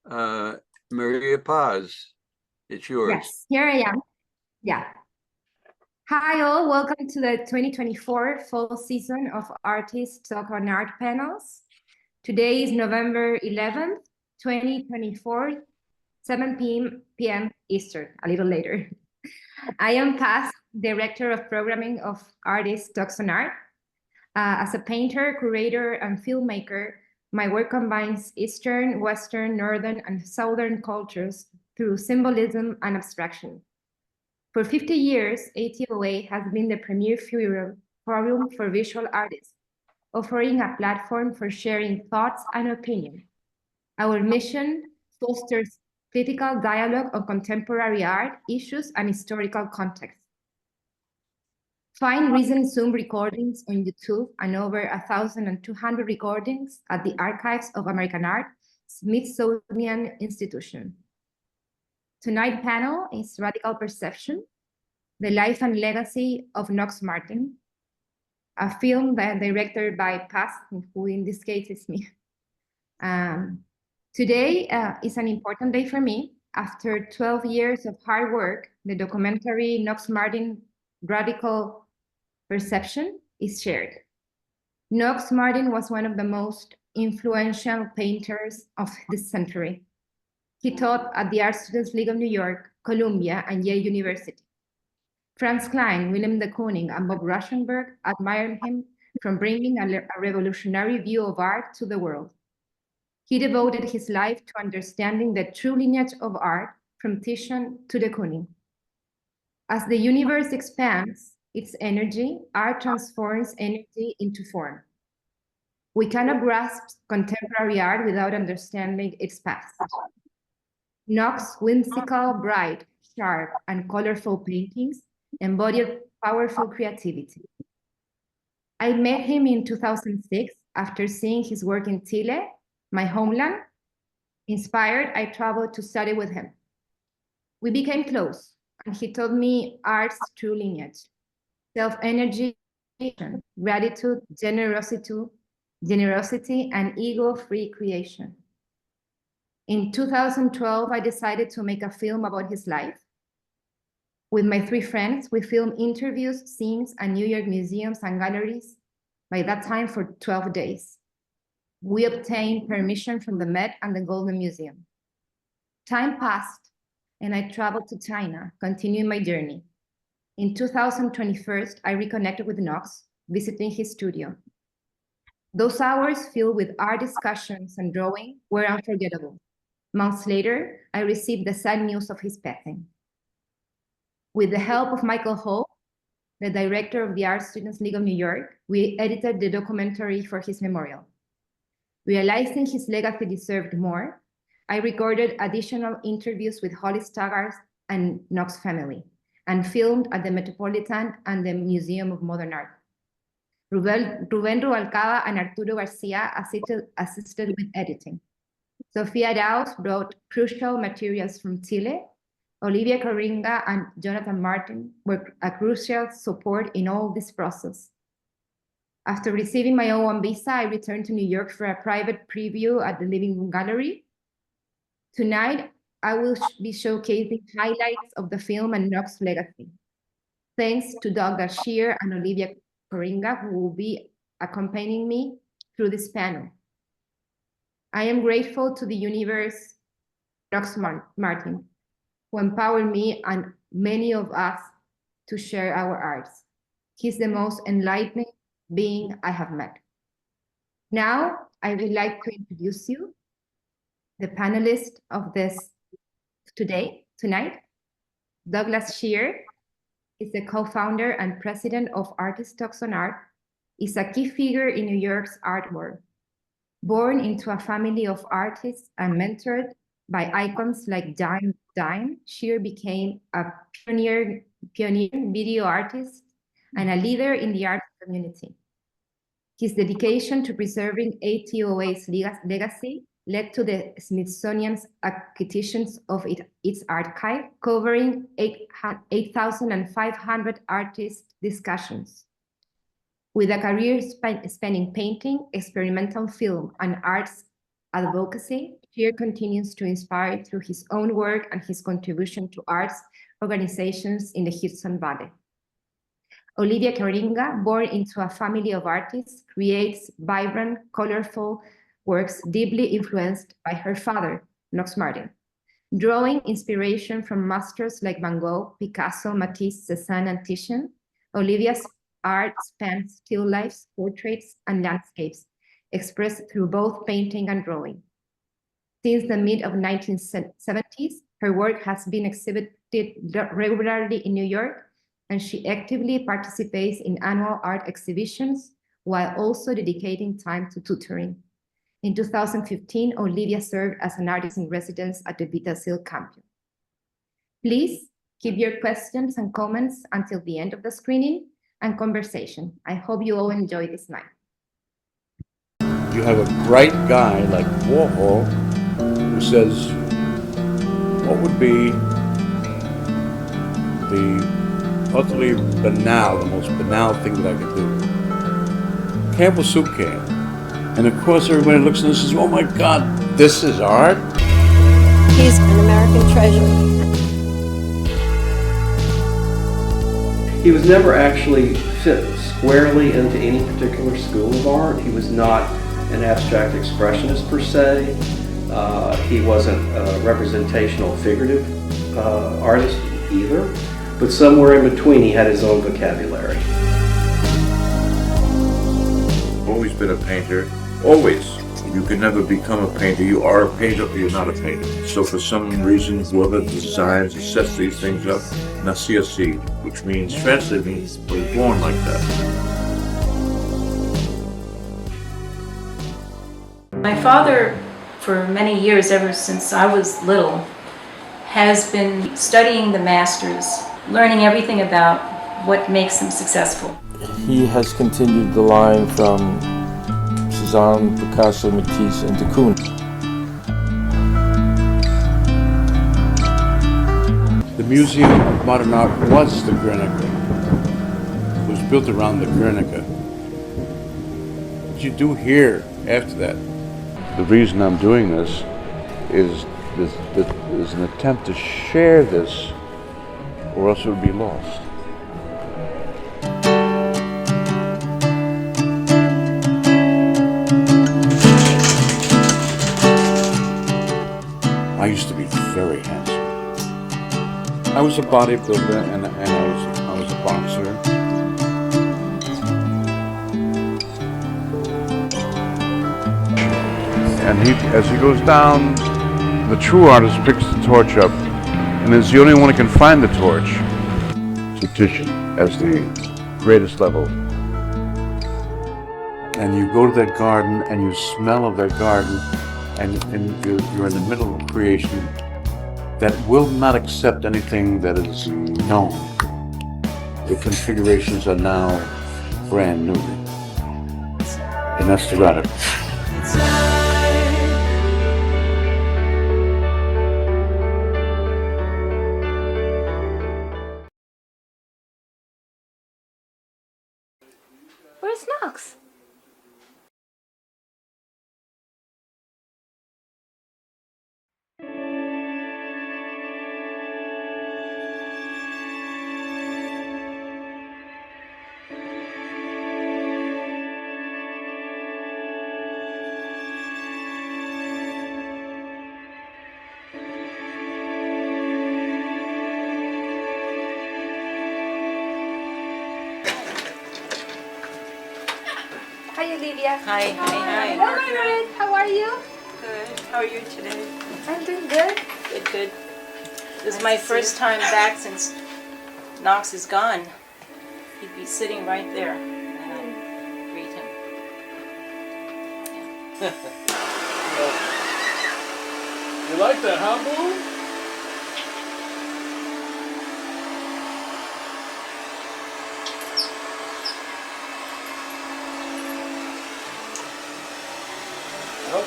Maria PAZ, it's yours. Yes, here I am. Yeah. Hi all, welcome to the 2024 fall season of Artists Talk on Art panels. Today is November 11th, 2024, 7 p.m. Eastern, a little later. I am PAZ, Director of Programming of Artists Talks on Art. As a painter, curator, and filmmaker, my work combines Eastern, Western, Northern, and Southern cultures through symbolism and abstraction. For 50 years, ATOA has been the premier forum for visual artists, offering a platform for sharing thoughts and opinions. Our mission fosters critical dialogue on contemporary art, issues, and historical context. Find recent Zoom recordings on YouTube and over 1,200 recordings at the Archives of American Art, Smithsonian Institution. Tonight's panel is Radical Perception, the life and legacy of Knox Martin, a film directed by PAZ, who in this case is me. Today is an important day for me. After 12 years of hard work, the documentary Knox Martin, Radical Perception is shared. Knox Martin was one of the most influential painters of this century. He taught at the Art Students League of New York, Columbia, and Yale University. Franz Kline, Willem de Kooning, and Bob Rauschenberg admired him from bringing a revolutionary view of art to the world. He devoted his life to understanding the true lineage of art from Titian to de Kooning. As the universe expands its energy, art transforms energy into form. We cannot grasp contemporary art without understanding its past. Knox's whimsical, bright, sharp, and colorful paintings embodied powerful creativity. I met him in 2006 after seeing his work in Chile, my homeland. Inspired, I traveled to study with him. We became close, and he taught me art's true lineage, self-energy, gratitude, generosity, and ego-free creation. In 2012, I decided to make a film about his life. With my 3 friends, we filmed interviews, scenes, and New York museums and galleries, by that time for 12 days. We obtained permission from the Met and the Golden Museum. Time passed, and I traveled to China, continuing my journey. In 2021, I reconnected with Knox, visiting his studio. Those hours filled with art discussions and drawing were unforgettable. Months later, I received the sad news of his passing. With the help of Michael Hall, the director of the Art Students League of New York, we edited the documentary for his memorial. Realizing his legacy deserved more, I recorded additional interviews with Holly Staggart and Knox family, and filmed at the Metropolitan and the Museum of Modern Art. Rubén Rubalcaba and Arturo Garcia assisted with editing. Sofia Daus brought crucial materials from Chile. Olivia Korringha and Jonathan Martin were a crucial support in all this process. After receiving my O1 visa, I returned to New York for a private preview at the Living Room Gallery. Tonight, I will be showcasing highlights of the film and Knox's legacy. Thanks to Douglas Shear and Olivia Korringha, who will be accompanying me through this panel. I am grateful to the universe, Knox Martin, who empowered me and many of us to share our arts. He's the most enlightening being I have met. Now, I would like to introduce you, the panelist of this tonight. Douglas Shear is the co-founder and president of Artists Talks on Art, is a key figure in New York's art world. Born into a family of artists and mentored by icons like Dime, Shear became a pioneer video artist and a leader in the art community. His dedication to preserving ATOA's legacy led to the Smithsonian's acquisitions of its archive, covering 8,500 artist discussions. With a career spanning painting, experimental film, and arts advocacy, career continues to inspire through his own work and his contribution to arts organizations in the Hudson Valley. Olivia Korringha, born into a family of artists, creates vibrant, colorful works deeply influenced by her father, Knox Martin. Drawing inspiration from masters like Van Gogh, Picasso, Matisse, Cézanne, and Titian, Olivia's art spans still lifes, portraits, and landscapes, expressed through both painting and drawing. Since the mid-1970s, her work has been exhibited regularly in New York, and she actively participates in annual art exhibitions while also dedicating time to tutoring. In 2015, Olivia served as an artist in residence at the Vitasil campus. Please keep your questions and comments until the end of the screening and conversation. I hope you all enjoy this night. You have a bright guy like Warhol who says, what would be the utterly banal, the most banal thing that I could do? Campbell soup can. And of course everybody looks and says, oh my God, this is art? He's an American treasure. He was never actually fit squarely into any particular school of art. He was not an abstract expressionist per se. He wasn't a representational figurative artist either. But somewhere in between he had his own vocabulary. Always been a painter, always. You can never become a painter. You are a painter or you're not a painter. So for some reason, whoever designs and sets these things up, nací así, which means translating, was born like that. My father, for many years, ever since I was little, has been studying the masters, learning everything about what makes them successful. He has continued the line from Cézanne, Picasso, Matisse, and de Kooning. The Museum of Modern Art was the Guernica. It was built around the Guernica. What you do here after that? The reason I'm doing this is an attempt to share this, or else it would be lost. I used to be very handsome. I was a bodybuilder and I was a boxer. And as he goes down, the true artist picks the torch up and is the only one who can find the torch. So Titian as the greatest level. And you go to that garden and you smell of that garden, and you're in the middle of creation that will not accept anything that is known. The configurations are now brand new. And that's the radical. Where's Knox? Hi, Olivia. Hi, hi. Hello, Margaret. How are you? Good. How are you today? I'm doing good. Good, good. This is my first time back since Knox is gone. He'd be sitting right there, and I'd greet him. You like that, huh, Boo?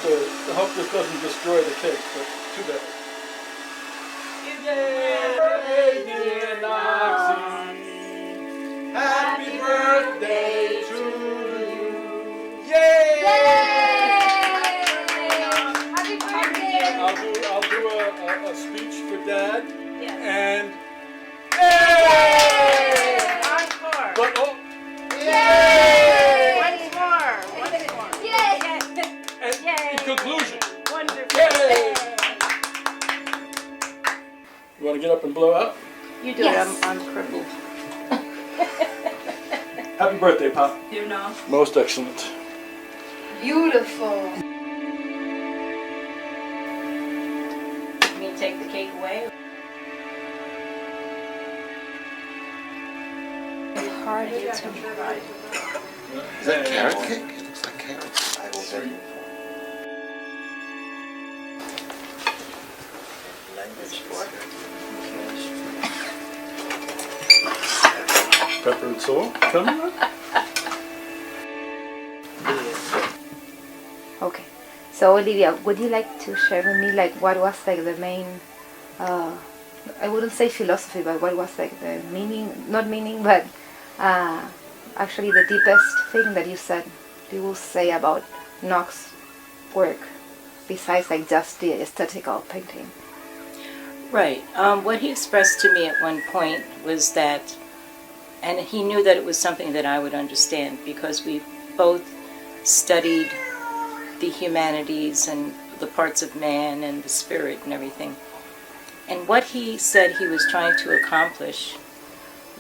I hope this doesn't destroy the cake, but too bad. Yay, dear Knoxie. Happy birthday to you. Yay! Happy birthday! You do Yes. it, I'm crippled. Happy birthday, Pop. You know? Most excellent. Beautiful. You mean take the cake away? Harder to Is that carrot cake? It looks like carrots. Pepper and salt coming up. Okay. So Olivia, would you like to share with me like what was like the main, I wouldn't say philosophy, but what was like the meaning, not meaning, but actually the deepest thing that you will say about Knox's work, besides like just the aesthetical painting? Right. What he expressed to me at one point was that, and he knew that it was something that I would understand because we both studied the humanities and the parts of man and the spirit and everything. And what he said he was trying to accomplish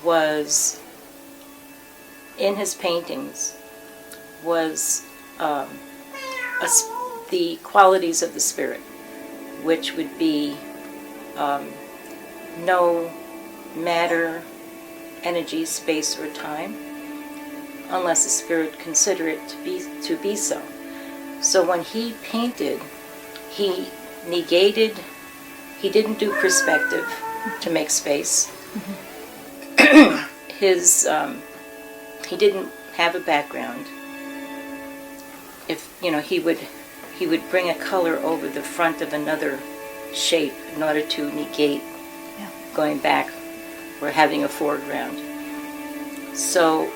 was, in his paintings, was the qualities of the spirit, which would be no matter, energy, space, or time, unless the spirit consider it to be so. So when he painted, he negated, he didn't do perspective to make space. He didn't have a background. If he would bring a color over the front of another shape in order to negate going back or having a foreground. So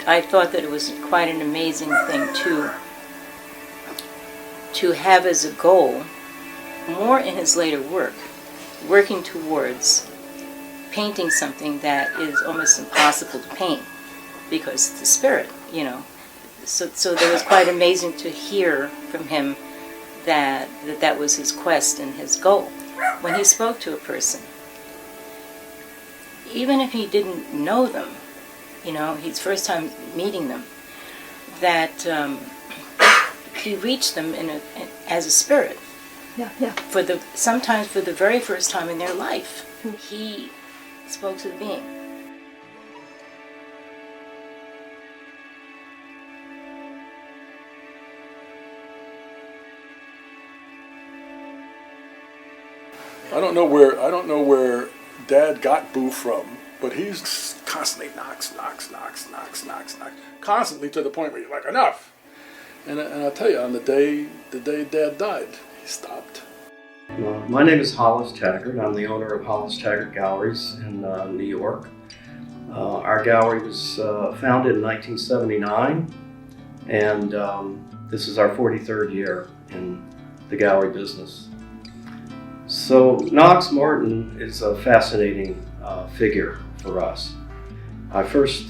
I thought that it was quite an amazing thing to have as a goal, more in his later work, working towards painting something that is almost impossible to paint because it's the spirit, So that was quite amazing to hear from him that was his quest and his goal. When he spoke to a person, even if he didn't know them, his first time meeting them, that he reached them as a spirit. Yeah. Sometimes for the very first time in their life, he spoke to the being. I don't know where Dad got Boo from, but he's constantly knocks, constantly to the point where you're like, enough. And I'll tell you, on the day Dad died, he stopped. My name is Hollis Taggart. I'm the owner of Hollis Taggart Galleries in New York. Our gallery was founded in 1979, and this is our 43rd year in the gallery business. So Knox Martin is a fascinating figure for us. I first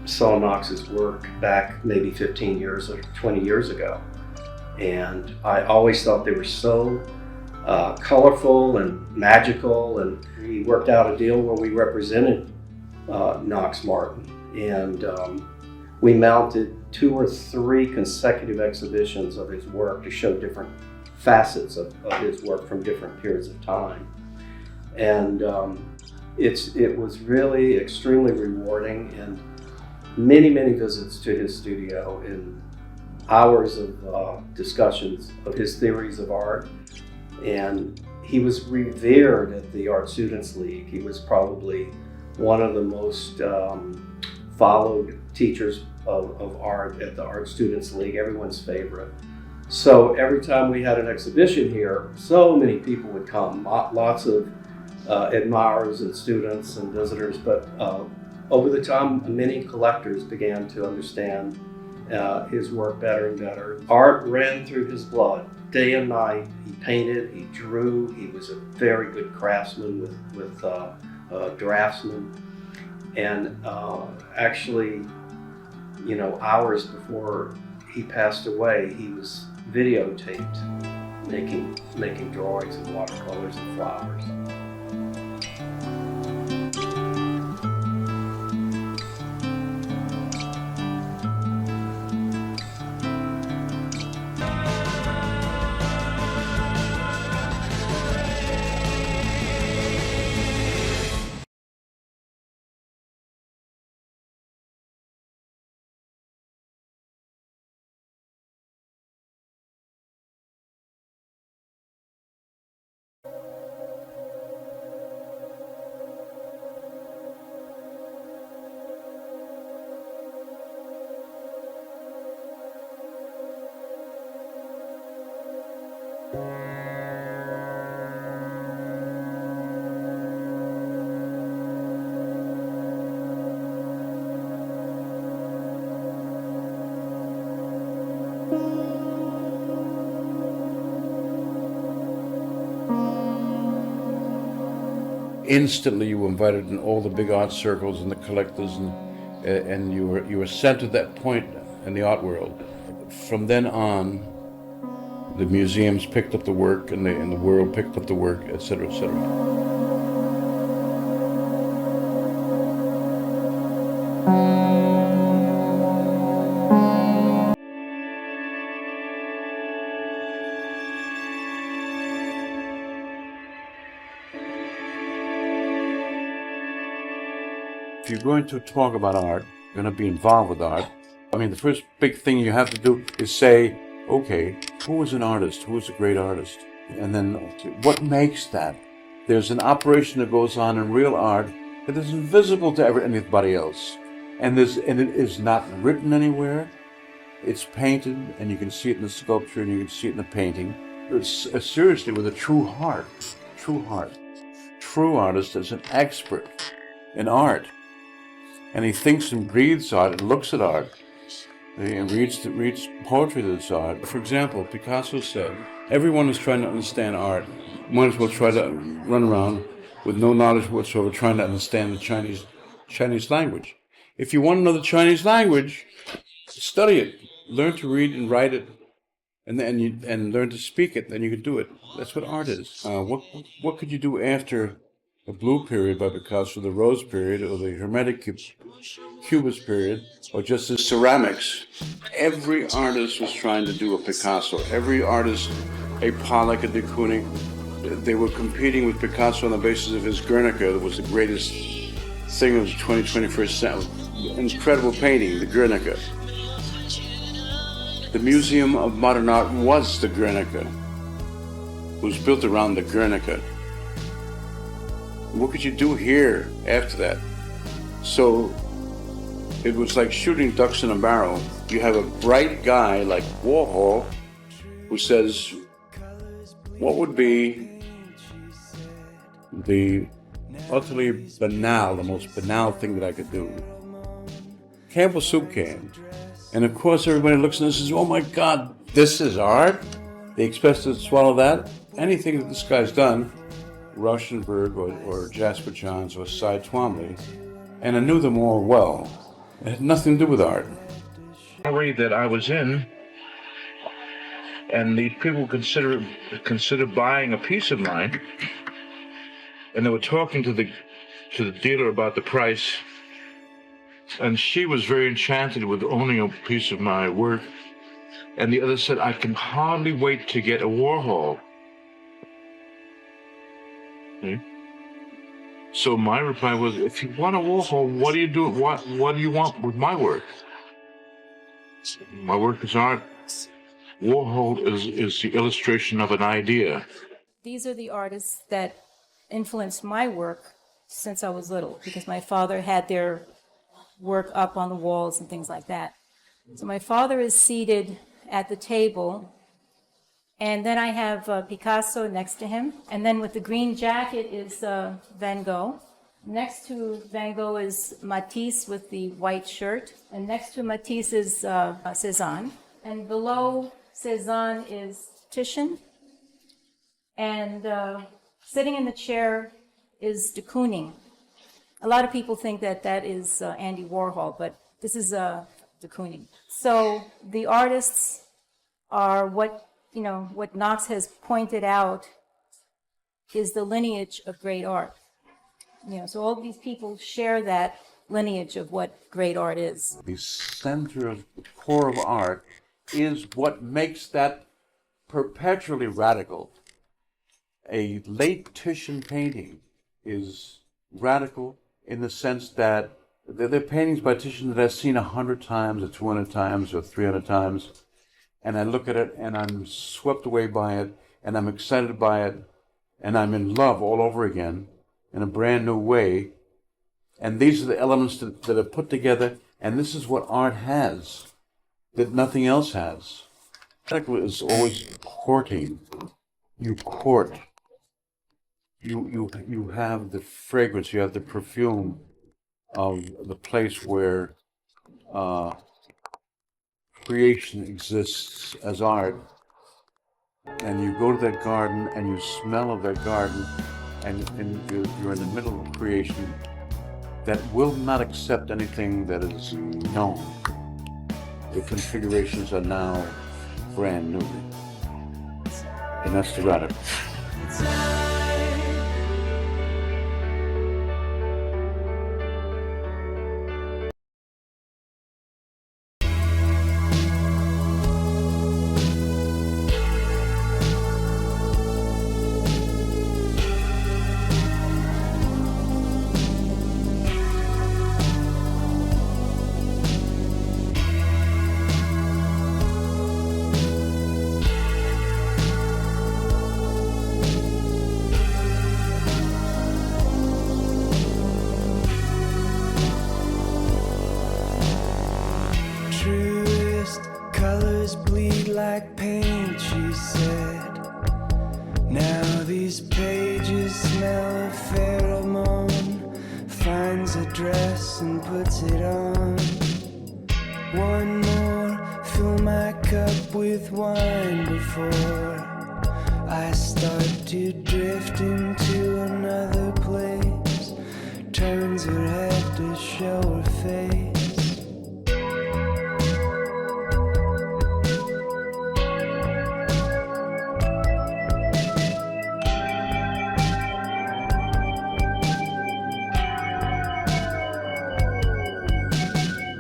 saw Knox's work back maybe 15 years or 20 years ago, and I always thought they were so colorful and magical, and we worked out a deal where we represented Knox Martin, and we mounted 2 or 3 consecutive exhibitions of his work to show different facets of his work from different periods of time. And it was really extremely rewarding, and many visits to his studio and hours of discussions of his theories of art. And he was revered at the Art Students League. He was probably one of the most followed teachers of art at the Art Students League, everyone's favorite. So every time we had an exhibition here, so many people would come, lots of admirers and students and visitors, but over the time, many collectors began to understand his work better and better. Art ran through his blood, day and night. He painted, he drew, he was a very good craftsman with draftsman. And actually, hours before he passed away, he was videotaped making drawings and watercolors and flowers. instantly you were invited in all the big art circles and the collectors, and you were sent to that point in the art world. From then on, the museums picked up the work, and the world picked up the work, etc., etc. If you're going to talk about art, you're going to be involved with art. I mean, the first big thing you have to do is say, okay, who is an artist? Who is a great artist? And then what makes that? There's an operation that goes on in real art that is invisible to anybody else. And it is not written anywhere. It's painted, and you can see it in the sculpture, and you can see it in the painting. It's seriously with a true heart. True heart. True artist is an expert in art. And he thinks and breathes art and looks at art. And reads poetry that's art. For example, Picasso said, everyone is trying to understand art. Might as well try to run around with no knowledge whatsoever trying to understand the Chinese language. If you want to know the Chinese language, study it. Learn to read and write it, and learn to speak it, then you can do it. That's what art is. What could you do after the Blue period by Picasso, the Rose period, or the Hermetic Cubist period, or just the ceramics? Every artist was trying to do a Picasso. Every artist, a Pollock, a de Kooning, they were competing with Picasso on the basis of his Guernica, that was the greatest thing of the 21st century. Incredible painting, the Guernica. The Museum of Modern Art was the Guernica. It was built around the Guernica. What could you do here after that? So it was like shooting ducks in a barrel. You have a bright guy like Warhol who says, what would be the utterly banal, the most banal thing that I could do? Campbell soup can. And of course everybody looks at this and says, oh my God, this is art? They expect to swallow that? Anything that this guy's done, Rauschenberg or Jasper Johns or Cy Twombly, and I knew them all well. It had nothing to do with art. Gallery that I was in, and these people consider buying a piece of mine, and they were talking to the dealer about the price, and she was very enchanted with owning a piece of my work, and the other said, I can hardly wait to get a Warhol. Okay. So my reply was, if you want a Warhol, what do you do? What do you want with my work? My work is art. Warhol is the illustration of an idea. These are the artists that influenced my work since I was little, because my father had their work up on the walls and things like that. So my father is seated at the table, and then I have Picasso next to him, and then with the green jacket is Van Gogh. Next to Van Gogh is Matisse with the white shirt, and next to Matisse is Cézanne, and below Cézanne is Titian, and sitting in the chair is de Kooning. A lot of people think that that is Andy Warhol, but this is de Kooning. So the artists are what Knox has pointed out is the lineage of great art. So all of these people share that lineage of what great art is. The center of the core of art is what makes that perpetually radical. A late Titian painting is radical in the sense that they're paintings by Titian that I've seen 100 times or 200 times or 300 times, and I look at it and I'm swept away by it, and I'm excited by it, and I'm in love all over again in a brand new way. And these are the elements that are put together, and this is what art has that nothing else has. Art is always courting. You court. You have the fragrance, you have the perfume of the place where creation exists as art. And you go to that garden and you smell of that garden, and you're in the middle of creation that will not accept anything that is known. The configurations are now brand new. And that's the radical. Truest colors bleed like paint, she said. Now these pages smell of pheromone. Finds a dress and puts it on. One more, fill my cup with wine before I start to drift into another place. Turns her head to show her face.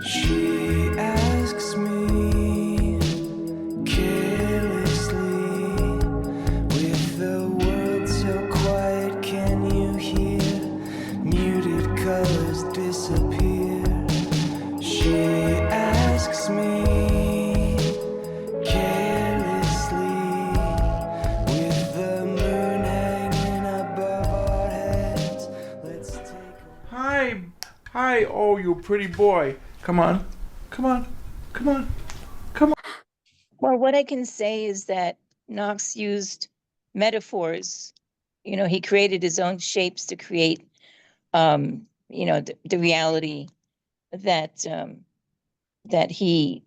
She asks me carelessly, with the world so quiet, can you hear muted colors disappear? She asks me carelessly, with the moon hanging above our heads. Let's take Hi, oh, you pretty boy. Come on, come on, come on, come on. Well, what I can say is that Knox used metaphors. You know, he created his own shapes to create, the reality that that he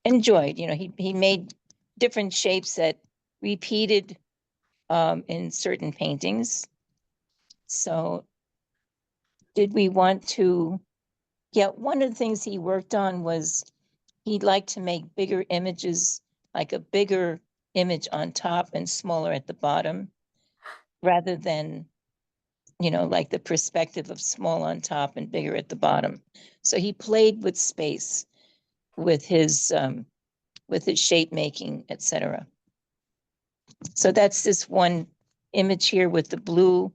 enjoyed. You know, he made different shapes that repeated in certain paintings. So, did we want to? Yeah, one of the things he worked on was he'd like to make bigger images, like a bigger image on top and smaller at the bottom, rather than, like the perspective of small on top and bigger at the bottom. So he played with space, with his shape making, etc. So that's this one image here with the blue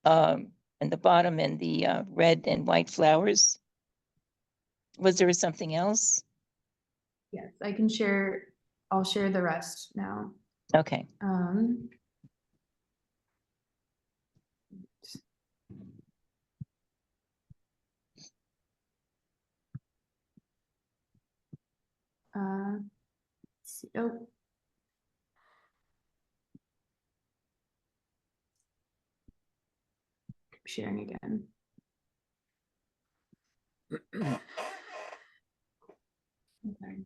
and the bottom and the red and white flowers. Was there something else? Yes, I can share. I'll share the rest now. Okay. Let's see. Oh. Sharing again. Okay.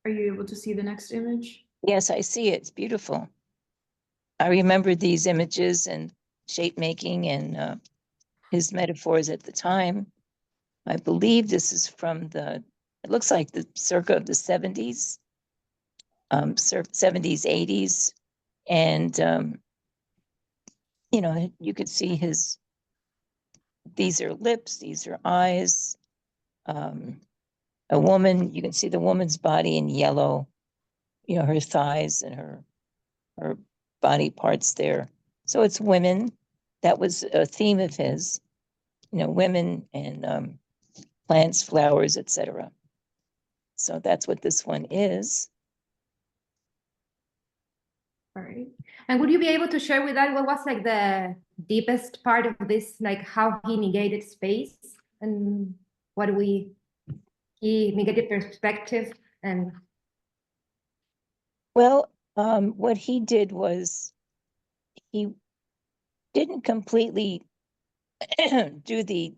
Are you able to see the next image? Yes, I see it. It's beautiful. I remember these images and shape making and his metaphors at the time. I believe this is from it looks like the circa of the 70s, 70s, 80s. And, you could see these are lips, these are eyes. A woman, you can see the woman's body in yellow, her thighs and her body parts there. So it's women. That was a theme of his, women and plants, flowers, etc. So that's what this one is. All right. And would you be able to share with us what was like the deepest part of this, like how he negated space and what he negated perspective and. Well, what he did was he didn't completely do the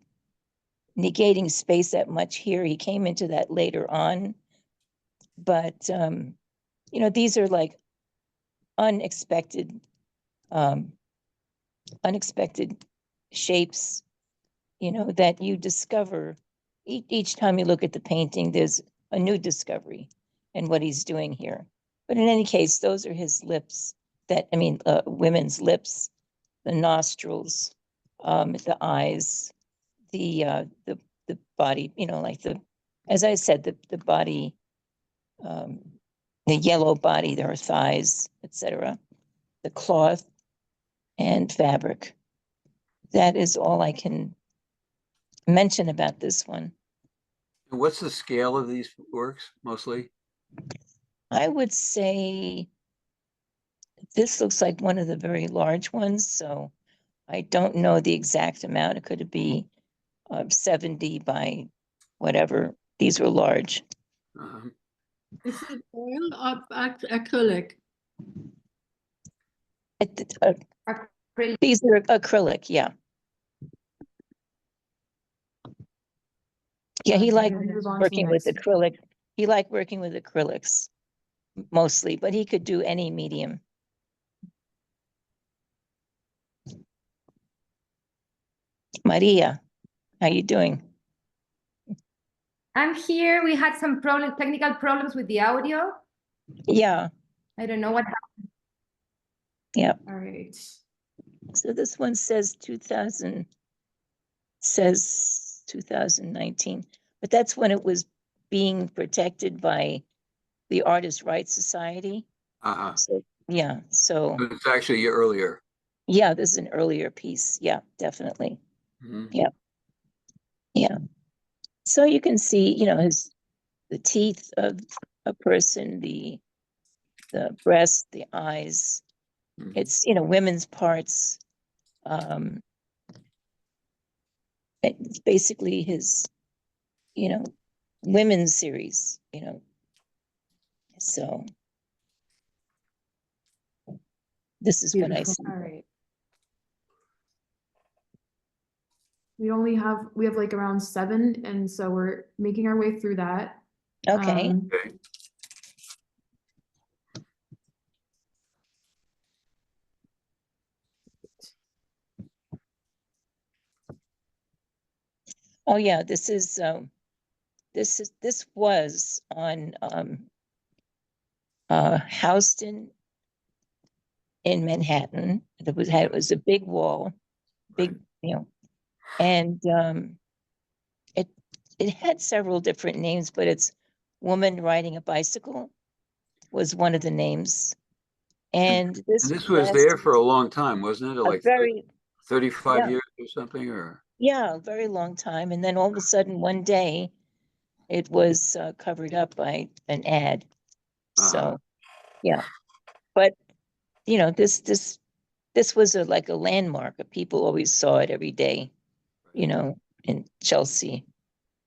negating space that much here. He came into that later on. But, these are like unexpected, um, unexpected shapes, you know, that you discover each time you look at the painting, there's a new discovery in what he's doing here. But in any case, those are his lips women's lips, the nostrils, the eyes, the body, you know, like as I said, the body, the yellow body, there are thighs, etc., the cloth and fabric. That is all I can mention about this one. And what's the scale of these works mostly? I would say this looks like one of the very large ones, so I don't know the exact amount. It could be 70 by whatever. These were large. Um, Is it oil or acrylic? These are acrylic, yeah. Yeah, he liked working with acrylic. He liked working with acrylics mostly, but he could do any medium. Maria, how you doing? I'm here. We had some technical problems with the audio. Yeah. I don't know what happened. Yeah. All right. So this one says 2019, but that's when it was being protected by the Artist Rights Society. So, yeah, so it's actually earlier. Yeah, this is an earlier piece. Yeah, definitely. Yeah. Yeah. So you can see, you know, the teeth of a person, the breast, the eyes. It's, you know, women's parts. It's basically his, you know, women's series, you know. So this is what I see. All right. We have like around 7, and so we're making our way through that. Okay. Oh yeah, this was on Houston in Manhattan. It was a big wall, big, you know, and it had several different names, but it's Woman Riding a Bicycle was one of the names. And this was there for a long time, wasn't it? Like very 35 yeah. years or something, or? Yeah, a very long time. And then all of a sudden one day it was covered up by an ad. So, yeah. But, you know, this was like a landmark. People always saw it every day, you know, in Chelsea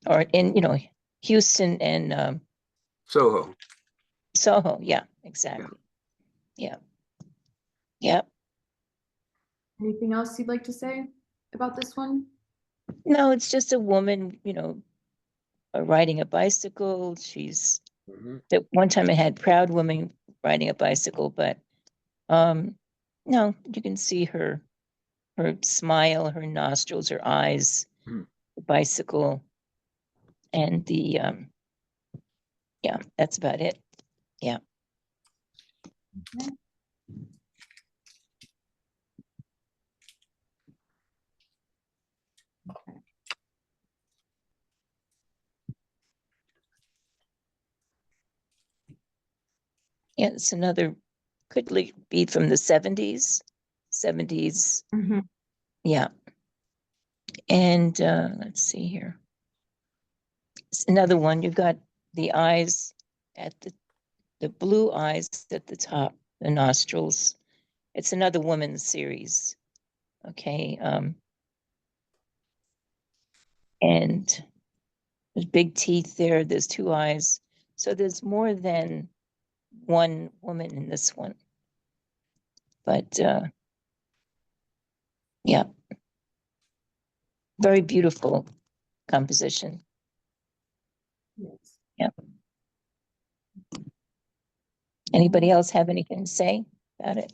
or in, you know, Houston and Soho. Soho. Yeah, exactly. Yeah. Yeah. Anything else you'd like to say about this one? No, it's just a woman, you know, riding a bicycle. She's at one time it had proud woman riding a bicycle, but no, you can see her smile, her nostrils, her eyes, the bicycle, and the yeah, that's about it. Yeah. Okay. Yeah, it's another, could be from the 70s. Yeah. And let's see here. It's another one. You've got the eyes at the blue eyes at the top, the nostrils. It's another woman's series. Okay. And there's big teeth there. There's 2 eyes. So there's more than one woman in this one. But yeah, very beautiful composition. Yes. Yeah. Anybody else have anything to say got it.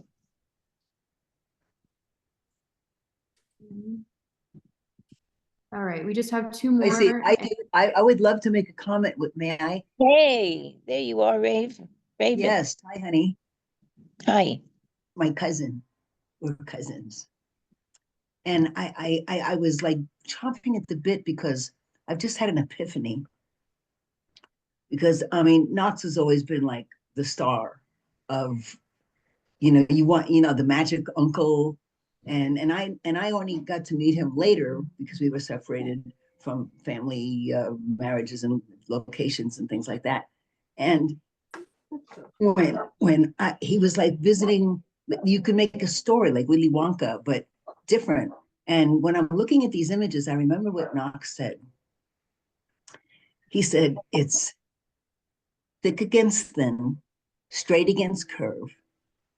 All right, we just have two more. I see. I would love to make a comment. May I? Hey, there you are, Raven. Yes. Hi, honey. Hi. My cousin. We're cousins. And I was like chomping at the bit because I've just had an epiphany. Because I mean, Knox has always been like the star of, the magic uncle. And I only got to meet him later because we were separated from family marriages and locations and things like that. And when he was like visiting, you could make a story like Willy Wonka, but different. And when I'm looking at these images, I remember what Knox said. He said, it's thick against thin, straight against curve,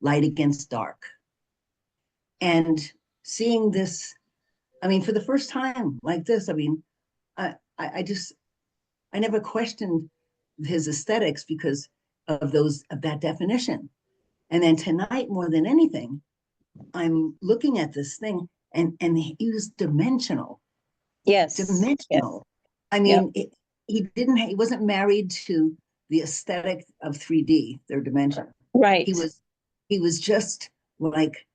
light against dark. And seeing this, I mean, for the first time like this, I mean, I never questioned his aesthetics because of that definition. And then tonight, more than anything, I'm looking at this thing and he was dimensional. Yes. Dimensional. Yes. I mean, he wasn't married to the aesthetic of 3D, their dimension. Right. He was just like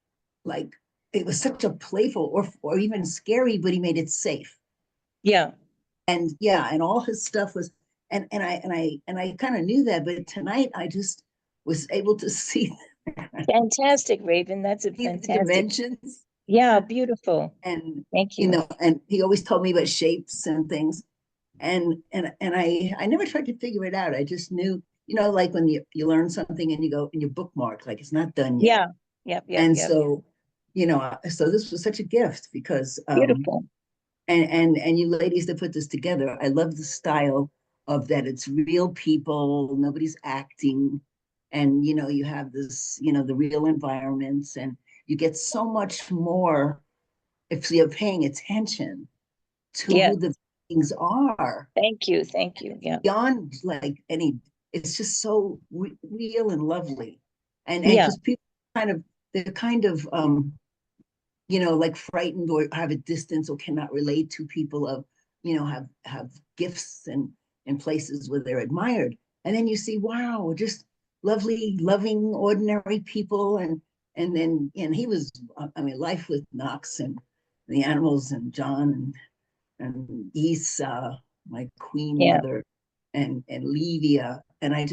it was such a playful or even scary, but he made it safe. Yeah. And all his stuff was, and I kind of knew that, but tonight I just was able to see fantastic, Raven. That's a fantastic dimensions. Yeah, beautiful. And thank you. And he always told me about shapes and things. And I never tried to figure it out. I just knew, like when you learn something and you go and you bookmark, like it's not done yet. Yeah. And so, so this was such a gift because beautiful. And you ladies that put this together, I love the style of that. It's real people, nobody's acting. And, you have this, the real environments, and you get so much more if you're paying attention to who the things are. Thank you. Yeah. Beyond like it's just so real and lovely. And because people they're kind of, like frightened or have a distance or cannot relate to people of, have gifts and places where they're admired. And then you see, wow, just lovely, loving, ordinary people. And he was, life with Knox and the animals and John and Isa, my queen mother, and Livia. And I've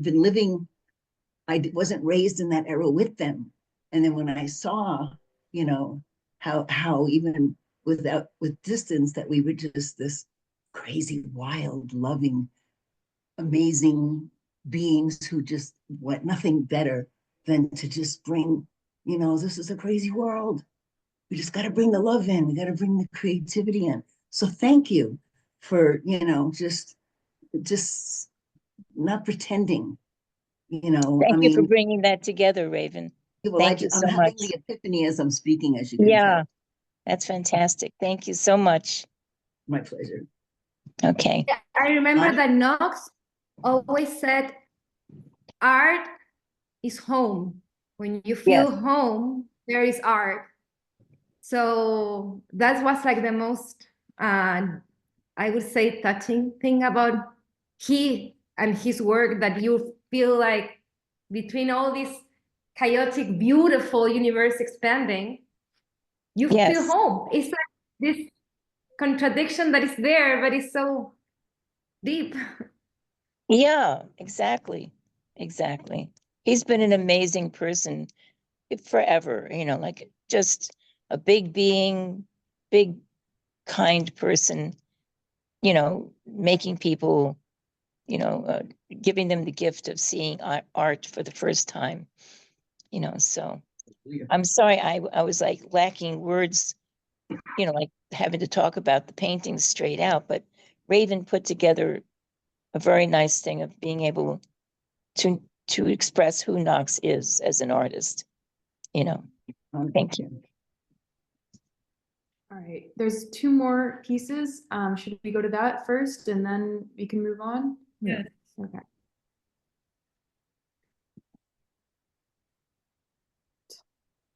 been living, I wasn't raised in that era with them. And then when I saw, how even with distance, that we were just this crazy, wild, loving, amazing beings who just want nothing better than to just bring, this is a crazy world. We just got to bring the love in. We got to bring the creativity in. So thank you for, just not pretending, Thank you for bringing that together, Raven. Well, Thank you so I'm much. having the epiphany as I'm speaking, as you can tell. That's fantastic. Thank you so much. My pleasure. Okay. I remember that Knox always said, art is home. When you feel home, there is art. So that was like the most, I would say, touching thing about he and his work, that you feel like between all this chaotic, beautiful universe expanding, you feel home. It's like this contradiction that is there, but it's so deep. Yeah, exactly. He's been an amazing person forever, like just a big being, big, kind person, making people, giving them the gift of seeing art for the first time, so I'm sorry, I was like lacking words, like having to talk about the paintings straight out, but Raven put together a very nice thing of being able to express who Knox is as an artist, Thank you. All right, there's two more pieces. Should we go to that first and then we can move on? Yeah. Okay.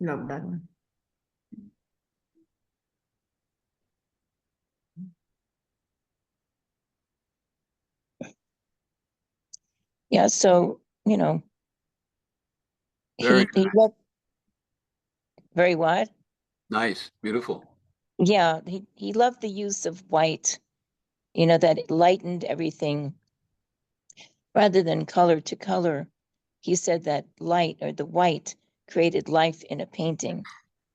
Love that one. Yeah, so, you know, Very he loved, very what? nice, beautiful. Yeah, he loved the use of white, you know, that it lightened everything rather than color to color. He said that light or the white created life in a painting,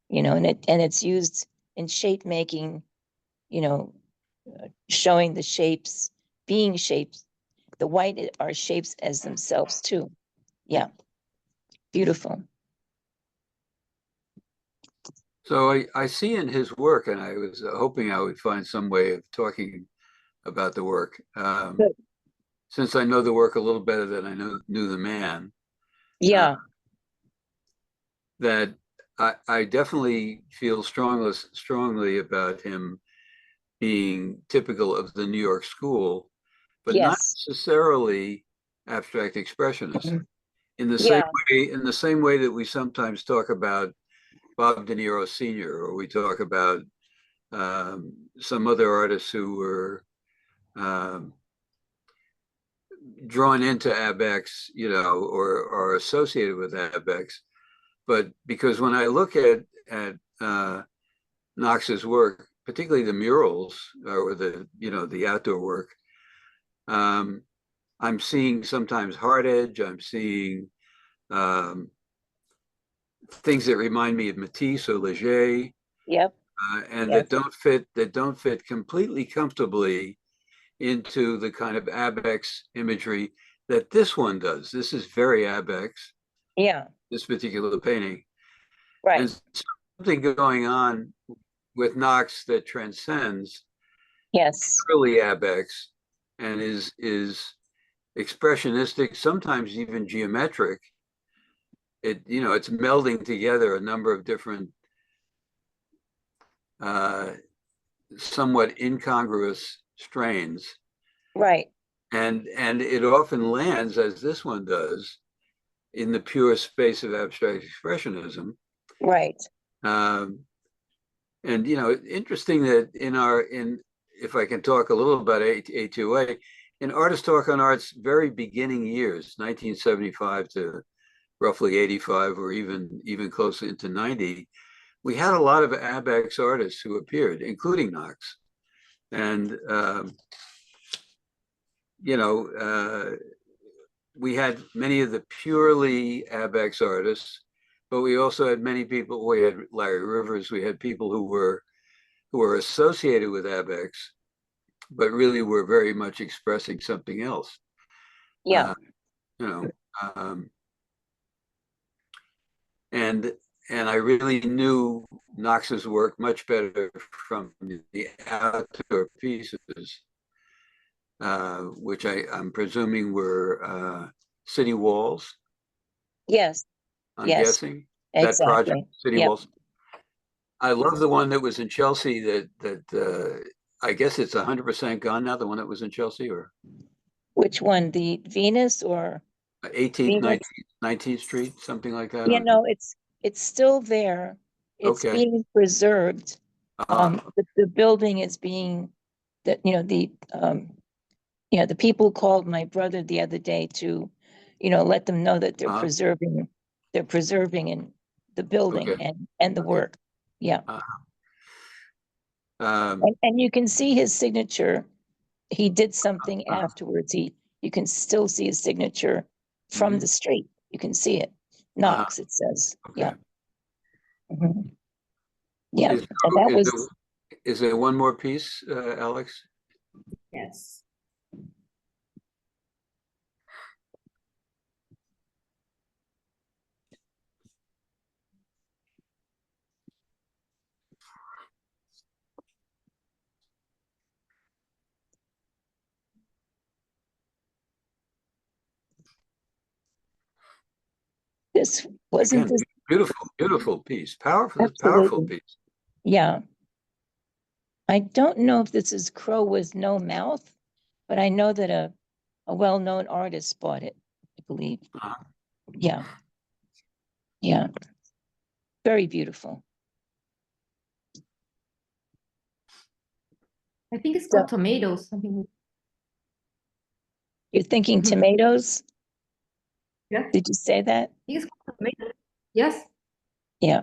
you know, and it's used in shape making, you know, showing the shapes, being shapes. The white are shapes as themselves too. Yeah, beautiful. So I see in his work, and I was hoping I would find some way of talking about the work. Good. Since I know the work a little better than I knew the man, Yeah, that I definitely feel strongly about him being typical of the New York school, but not yes. necessarily abstract expressionist. Mhm. In Yeah, the same way that we sometimes talk about Bob De Niro Sr., or we talk about some other artists who were um, drawn into ABEX, you know, or are associated with ABEX. But because when I look at Knox's work, particularly the murals or the the outdoor work, um, I'm seeing sometimes hard edge. I'm seeing um, things that remind me of Matisse or Leger, yep, and yep, that don't fit completely comfortably into the kind of abex imagery that this one does. This is very abex, yeah, this particular painting, right. and something going on with Knox that transcends Yes, purely abex and is expressionistic, sometimes even geometric. It's melding together a number of different uh, somewhat incongruous strains, right, and it often lands, as this one does, in the pure space of abstract expressionism. right. Um, and interesting that in if I can talk a little about A2A, in Artist Talk on Art's very beginning years, 1975 to roughly 85, or even closer into 90, we had a lot of ABEX artists who appeared, including Knox. And we had many of the purely ABEX artists, but we also had many people. We had Larry Rivers. We had people who were associated with ABEX, but really were very much expressing something else. Yeah, You know, um, and I really knew Knox's work much better from the outdoor pieces, which I'm presuming were city walls. yes, I'm yes, guessing that project, exactly. city Yep. walls. I love the one that was in Chelsea. That I guess it's 100% gone now. The one that was in Chelsea, or Which one, the Venus or 18th, Venus? 19th Street, something like that. You know, it's still there. It's Okay. being preserved. The building is being that, the people called my brother the other day to, let them know that they're preserving in the building Okay. and the Okay. work. Yeah. Um, And you can see his signature. He did something afterwards. You can still see his signature from mhm. the street. You can see it. Knox, it says. Okay. Yeah. Mhm. Yeah. Is, And that is, was there, is there one more piece, Alex? Yes. this wasn't Again, this beautiful piece, powerful absolutely. piece. Yeah. I don't know if this is Crow with No Mouth, but I know that a well-known artist bought it, I believe. Uh-huh. Yeah. Yeah. Very beautiful. I think it's called tomatoes. Something. You're thinking tomatoes? Yeah. Did you say that? I think it's called tomatoes. Yes. Yeah.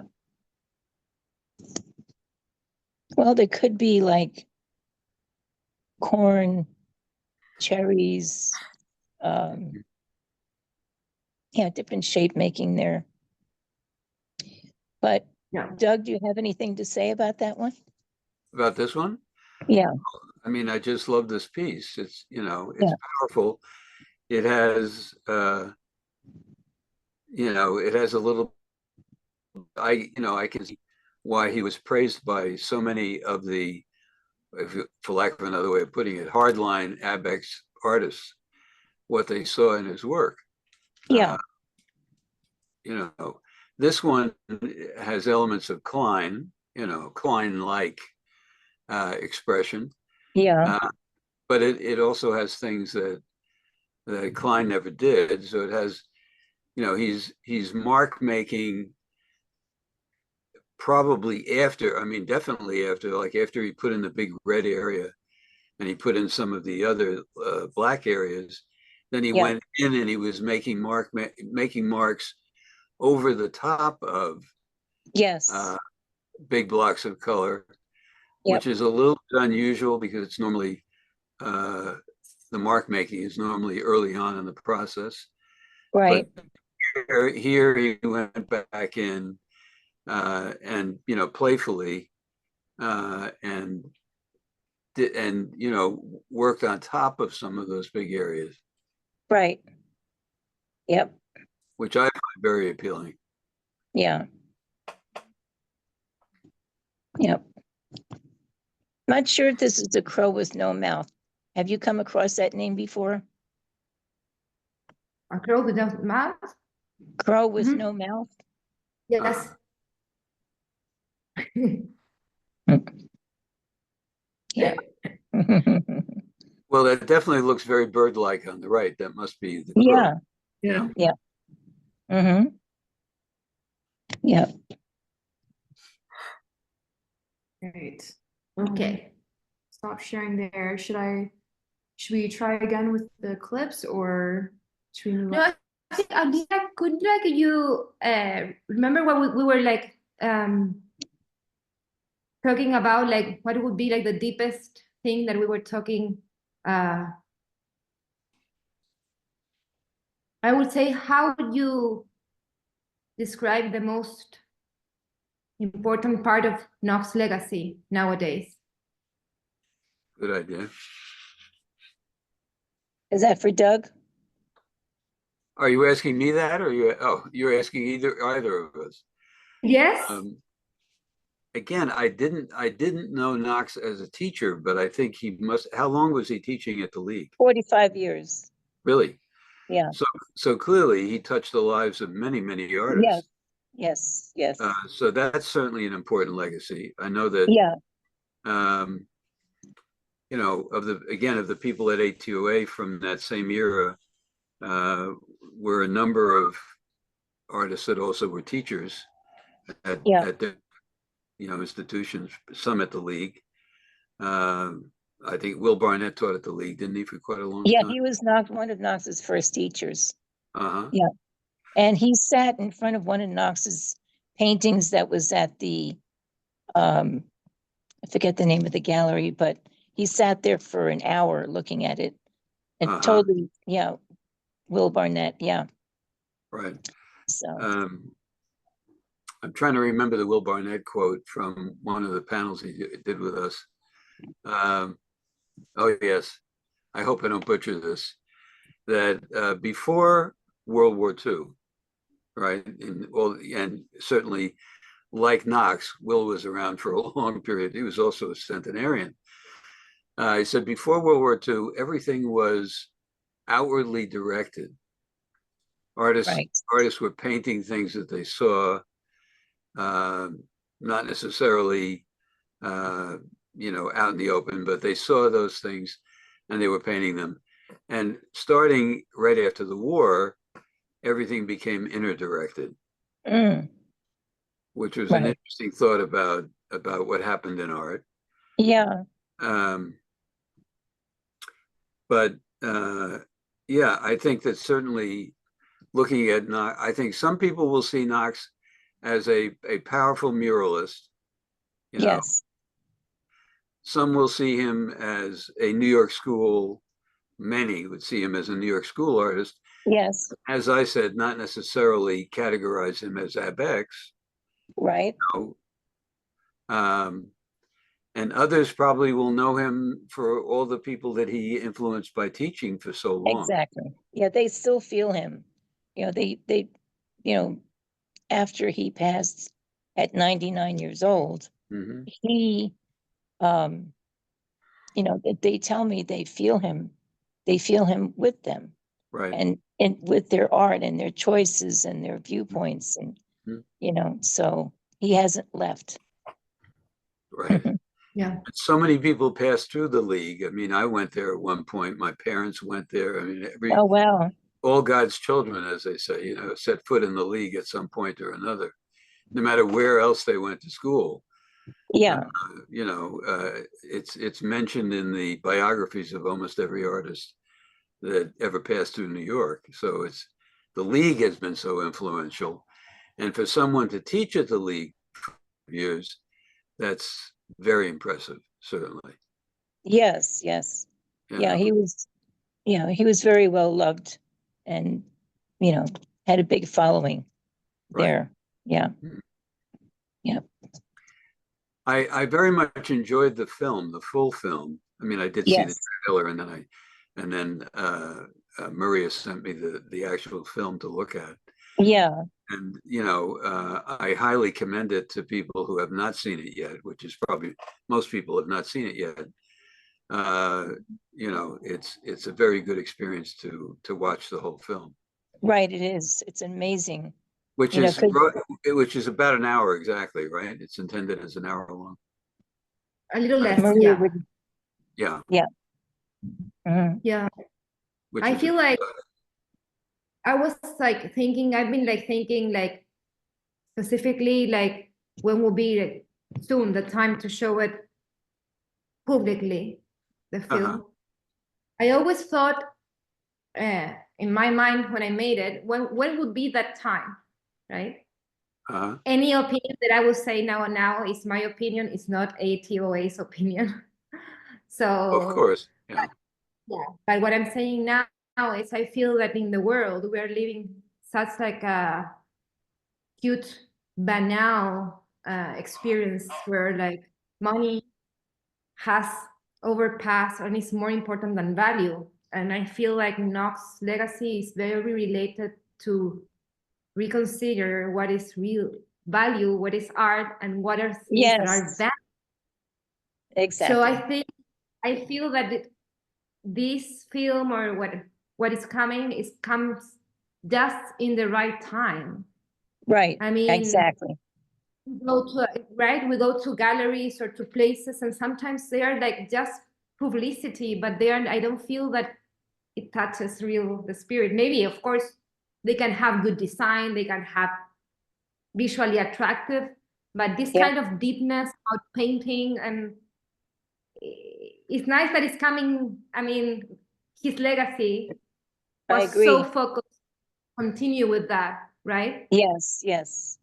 Well, there could be like corn, cherries, yeah, different shape making there. But yeah. Doug, do you have anything to say about that one? About this one? Yeah. I mean, I just love this piece. It's, you know, it's powerful. It has, you know, it has a little, I can see why he was praised by so many of the, for lack of another way of putting it, hardline Abex artists, what they saw in his work. Yeah. You know, this one has elements of Klein, you know, Klein-like expression. Yeah. But it also has things that Klein never did. So it has, you know, he's mark making probably after, I mean, definitely after, like after he put in the big red area and he put in some of the other black areas, then he went in and he was making marks over the top of big blocks of color, which is a little bit unusual because it's normally the mark making is normally early on in the process. Right. But here he went back in and, you know, playfully and you know, worked on top of some of those big areas. Right. Yep. Which I find very appealing. Yeah. Yep. Not sure if this is a crow with no mouth. Have you come across that name before? A crow with no mouth? Crow with no mouth? Yes. Yeah. Well, that definitely looks very bird-like on the right. That must be the crow. Yeah. Yeah. Mm-hmm. Yeah. Great. Okay. Stop sharing there. Should we try again with the clips or should we move on? I think could like you remember what we were like talking about, like what would be like the deepest thing that we were talking I would say, how would you describe the most important part of Knox legacy nowadays? Good idea. Is that for Doug? Are you asking me that, or you're asking either of us? Yes. Again, I didn't know Knox as a teacher, but I think he must. How long was he teaching at the League? 45 years. Really? Yeah. So clearly he touched the lives of many artists. Yes. Yes. So that's certainly an important legacy. I know that. Yeah. You know, of the people at ATOA from that same era, were a number of artists that also were teachers at their, you know, institutions. Some at the League. I think Will Barnett taught at the League, didn't he, for quite a long time? Yeah, he was one of Knox's first teachers. Uh-huh. Yeah. And he sat in front of one of Knox's paintings that was at the, I forget the name of the gallery, but he sat there for an hour looking at it and totally, Will Barnett, Right. So. I'm trying to remember the Will Barnett quote from one of the panels he did with us. Oh, yes. I hope I don't butcher this. That before World War II, right? And certainly, like Knox, Will was around for a long period. He was also a centenarian. He said before World War II, everything was outwardly directed. Artists were painting things that they saw, not necessarily, you know, out in the open, but they saw those things and they were painting them. And starting right after the war, everything became inner directed. which was an Right. interesting thought about what happened in art. Yeah. But yeah, I think that certainly looking at Knox, I think some people will see Knox as a powerful muralist. You know, Yes. some will see him as a New York School. Many would see him as a New York School artist. Yes. As I said, not necessarily categorize him as Abex. Right. You know, and others probably will know him for all the people that he influenced by teaching for so long. Exactly. Yeah, they still feel him. You know, they, you know, after he passed at 99 years old, he, you know, they tell me they feel him with them. Right. And with their art and their choices and their viewpoints. And, you know, so he hasn't left. Right. Yeah. So many people passed through the league. I mean, I went there at one point. My parents went there. I mean, Oh, wow. all God's children, as they say, you know, set foot in the league at some point or another, no matter where else they went to school. Yeah. You know, it's mentioned in the biographies of almost every artist that ever passed through New York. So the league has been so influential. And for someone to teach at the league for years, that's very impressive, certainly. Yes, yes. Yeah, know. he was, you know, he was very well loved and, you know, had a big following there. Yeah. Yeah. I very much enjoyed the film, the full film. I mean, I did see the trailer, and then Maria sent me the actual film to look at. Yeah. And you know, I highly commend it to people who have not seen it yet, which is probably most people have not seen it yet. You know, it's a very good experience to watch the whole film. Right, it is. It's amazing. Which is about an hour exactly, right? It's intended as an hour long. A little less, Maria yeah. Yeah. Yeah. Yeah. I feel like I was like thinking, I've been like thinking like specifically like when will be like, soon the time to show it publicly, the film. I always thought in my mind when I made it, when would be that time, right? Any opinion that I will say now is my opinion, it's not ATOA's opinion. So of course, yeah. But what I'm saying now is I feel that in the world we are living such like a cute, banal experience where like money has overpassed and is more important than value. And I feel like Knox's legacy is very related to reconsider what is real value, what is art, and what are things that are value. Exactly. So I feel that this film or what is coming comes just in the right time. Right. I mean, exactly. we go to galleries or to places, and sometimes they are like just publicity, but I don't feel that it touches the spirit. Maybe, of course, they can have good design, they can have visually attractive, but this kind of deepness about painting, and it's nice that it's coming. I mean, his legacy was so focused. Continue with that, right? Yes, yes.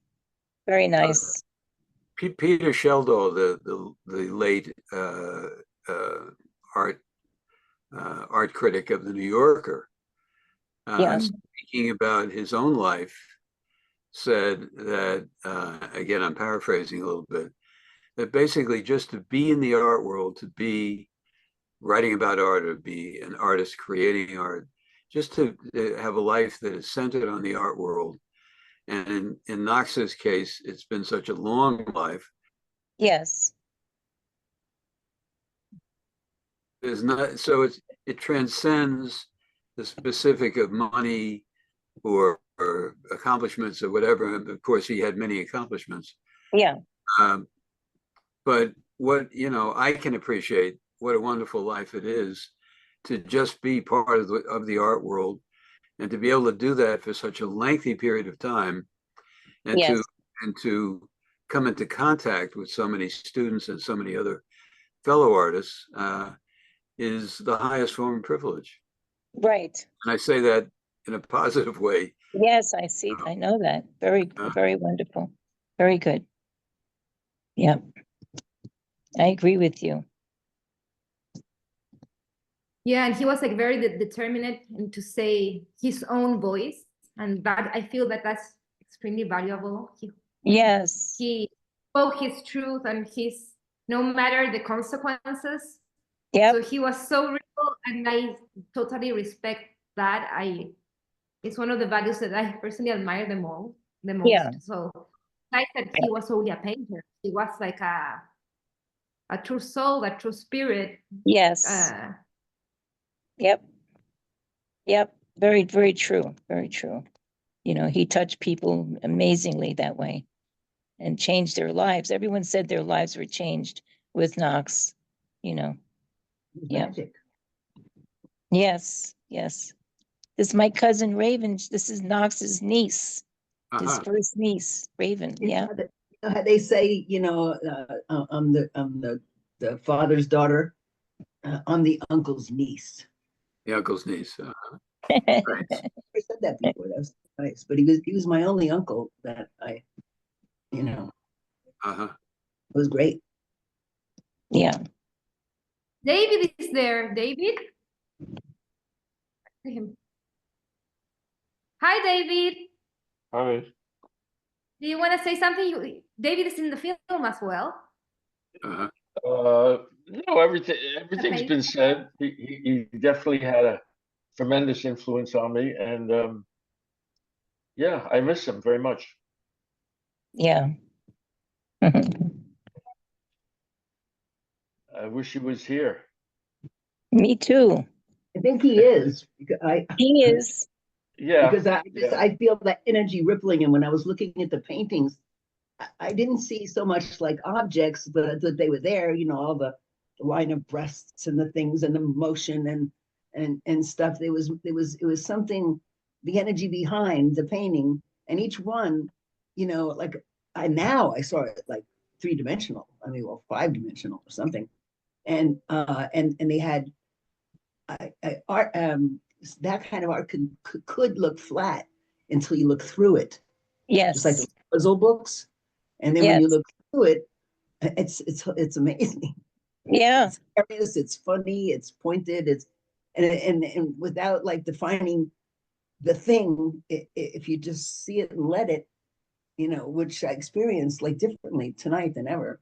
Very nice. Peter Sheldall, the late art critic of the New Yorker, speaking about his own life, said that again, I'm paraphrasing a little bit, that basically just to be in the art world, to be writing about art, or be an artist creating art, just to have a life that is centered on the art world. And in Knox's case, it's been such a long life. Yes. There's not, so it transcends the specific of money or accomplishments or whatever. And of course, he had many accomplishments. Yeah. But what, you know, I can appreciate what a wonderful life it is to just be part of the art world, and to be able to do that for such a lengthy period of time, and to come into contact with so many students and so many other fellow artists is the highest form of privilege. Right. And I say that in a positive way. Yes, I see. I know that. Very, very wonderful. Very good. Yeah. I agree with you. Yeah, and he was like very determined and to say his own voice, and that I feel that that's extremely valuable. Yes. He spoke his truth and his no matter the consequences. Yeah. So he was so real, and I totally respect that. It's one of the values that I personally admire the most. Yeah. So, like that, he was only a painter. He was like a true soul, a true spirit. Yes. Yep. Yep. Very, very true. Very true. You know, he touched people amazingly that way and changed their lives. Everyone said their lives were changed with Knox, you know. Yeah. Magic. Yes. Yes. This is my cousin Raven. This is Knox's niece, his first niece, Raven. Yeah. You know how they say, I'm the father's daughter. I'm the uncle's niece. The uncle's niece. I never said that before. That was nice. But he was my only uncle that it was great. Yeah. David is there. David? Hi, David. Hi. Do you want to say something? David is in the film as well. No, everything's been said. He definitely had a tremendous influence on me, and yeah, I miss him very much. Yeah. I wish he was here. Me too. I think he is. He is. Yeah. Because I feel that energy rippling, and when I was looking at the paintings, I didn't see so much like objects, but I thought they were there. All the line of breasts and the things and the motion and stuff. It was something, the energy behind the painting, and each one, like I saw it like 3-dimensional. I mean, well, 5-dimensional or something, and they had art. That kind of art could look flat until you look through it. Yes. Just like the puzzle books. And then when you look through it, it's amazing. Yeah. It's funny, it's pointed, and without like defining the thing, if you just see it and let it, which I experienced like differently tonight than ever.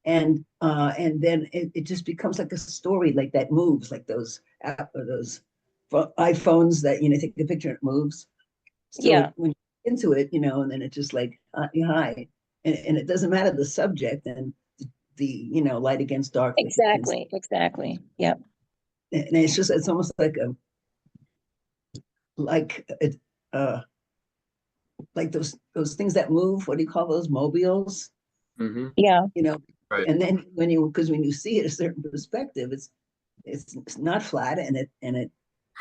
And then it just becomes like a story like that moves, like those iPhones that take a picture and it moves. So when you're into it, and then it just like hi, and it doesn't matter the subject and the light against dark. Exactly. Yep. And it's almost like those things that move. What do you call those? Mobiles. Mm-hmm. Yeah. Right. And then when you see it a certain perspective, it's not flat, and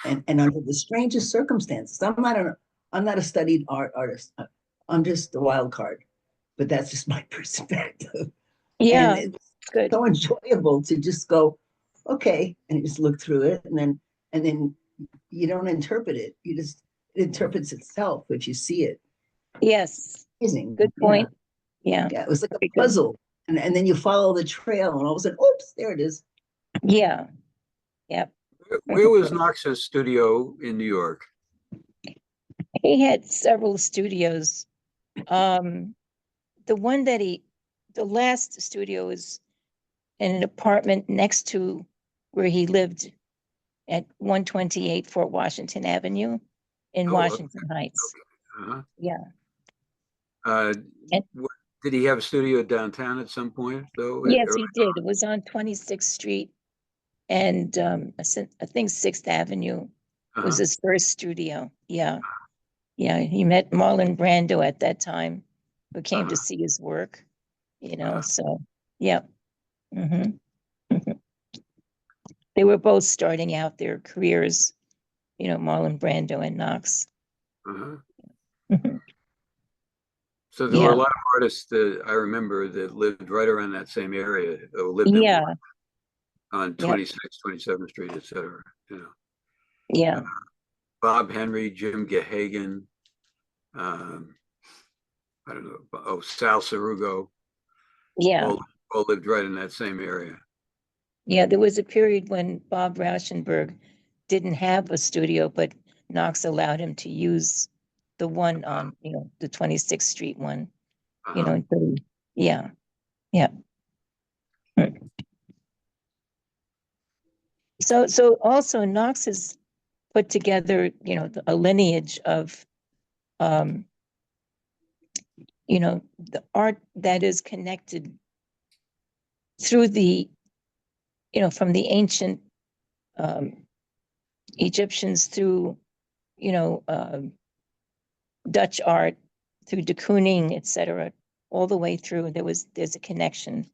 under the strangest circumstances. I'm not a studied artist. I'm just the wild card, but that's just my perspective. Yeah. And it's good. So enjoyable to just go, okay, and just look through it, and then you don't interpret it. It interprets itself if you see it. Yes. Amazing. Good point. Yeah. Yeah, it was like a puzzle. And then you follow the trail, and all of a sudden, oops, there it is. Yeah. Yep. Where was Knox's studio in New York? He had several studios. The last studio is in an apartment next to where he lived at 128 Fort Washington Avenue in Washington Heights. Okay. Yeah. Did he have a studio downtown at some point, though? Yes, he did. It was on 26th Street and I think 6th Avenue was his first studio. Yeah. Yeah, he met Marlon Brando at that time, who came to see his work, so, yeah. They were both starting out their careers, Marlon Brando and Knox. So there were a lot of artists that I remember that lived right around that same area, or lived in on 26th, 27th Street, et cetera. You know. Yeah. Bob Henry, Jim Gahagan, I don't know, oh, Sal Sarugo. Yeah. All lived right in that same area. Yeah, there was a period when Bob Rauschenberg didn't have a studio, but Knox allowed him to use the one on, the 26th Street one, yeah. So also Knox has put together, a lineage of, the art that is connected through the, from the ancient Egyptians through, Dutch art, through de Kooning, etc., all the way through. There's a connection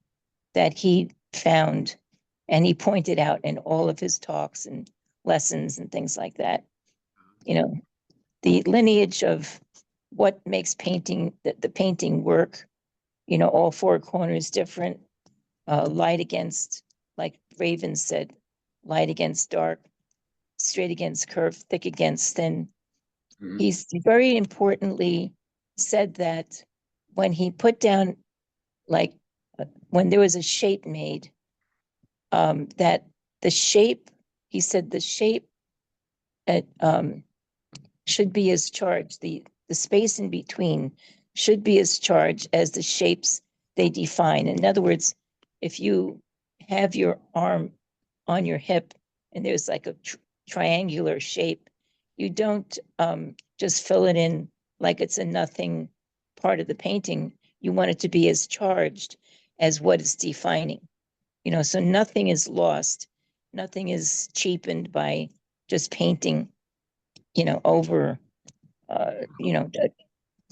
that he found, and he pointed out in all of his talks and lessons and things like that. The lineage of what makes painting, the painting work. All four corners different, light against, like Raven said, light against dark, straight against curve, thick against thin. He's very importantly said that when he put down, like when there was a shape made, that the shape, he said the shape should be as charged, the space in between should be as charged as the shapes they define. In other words, if you have your arm on your hip and there's like a triangular shape, you don't just fill it in like it's a nothing part of the painting. You want it to be as charged as what it's defining. So nothing is lost. Nothing is cheapened by just painting, over,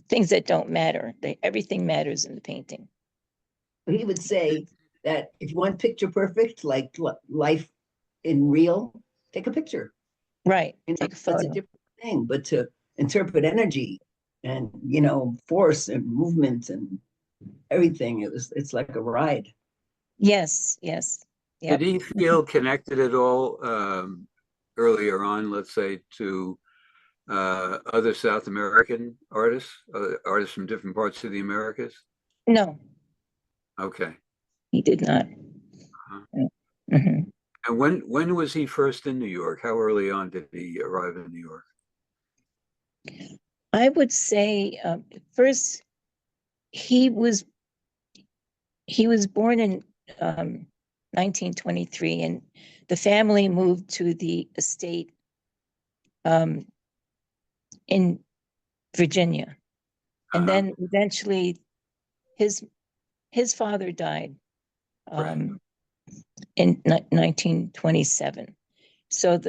things that don't matter. Everything matters in the painting. He would say that if you want picture perfect, like life in real, take a picture. Right. Take a photo. That's a different thing, but to interpret energy and, force and movement and everything, it's like a ride. Yes. Yep. Did he feel connected at all earlier on, let's say, to other South American artists, artists from different parts of the Americas? No. Okay. He did not. And when was he first in New York? How early on did he arrive in New York? I would say first he was born in 1923, and the family moved to the estate in Virginia, and then eventually his father died in 1927. So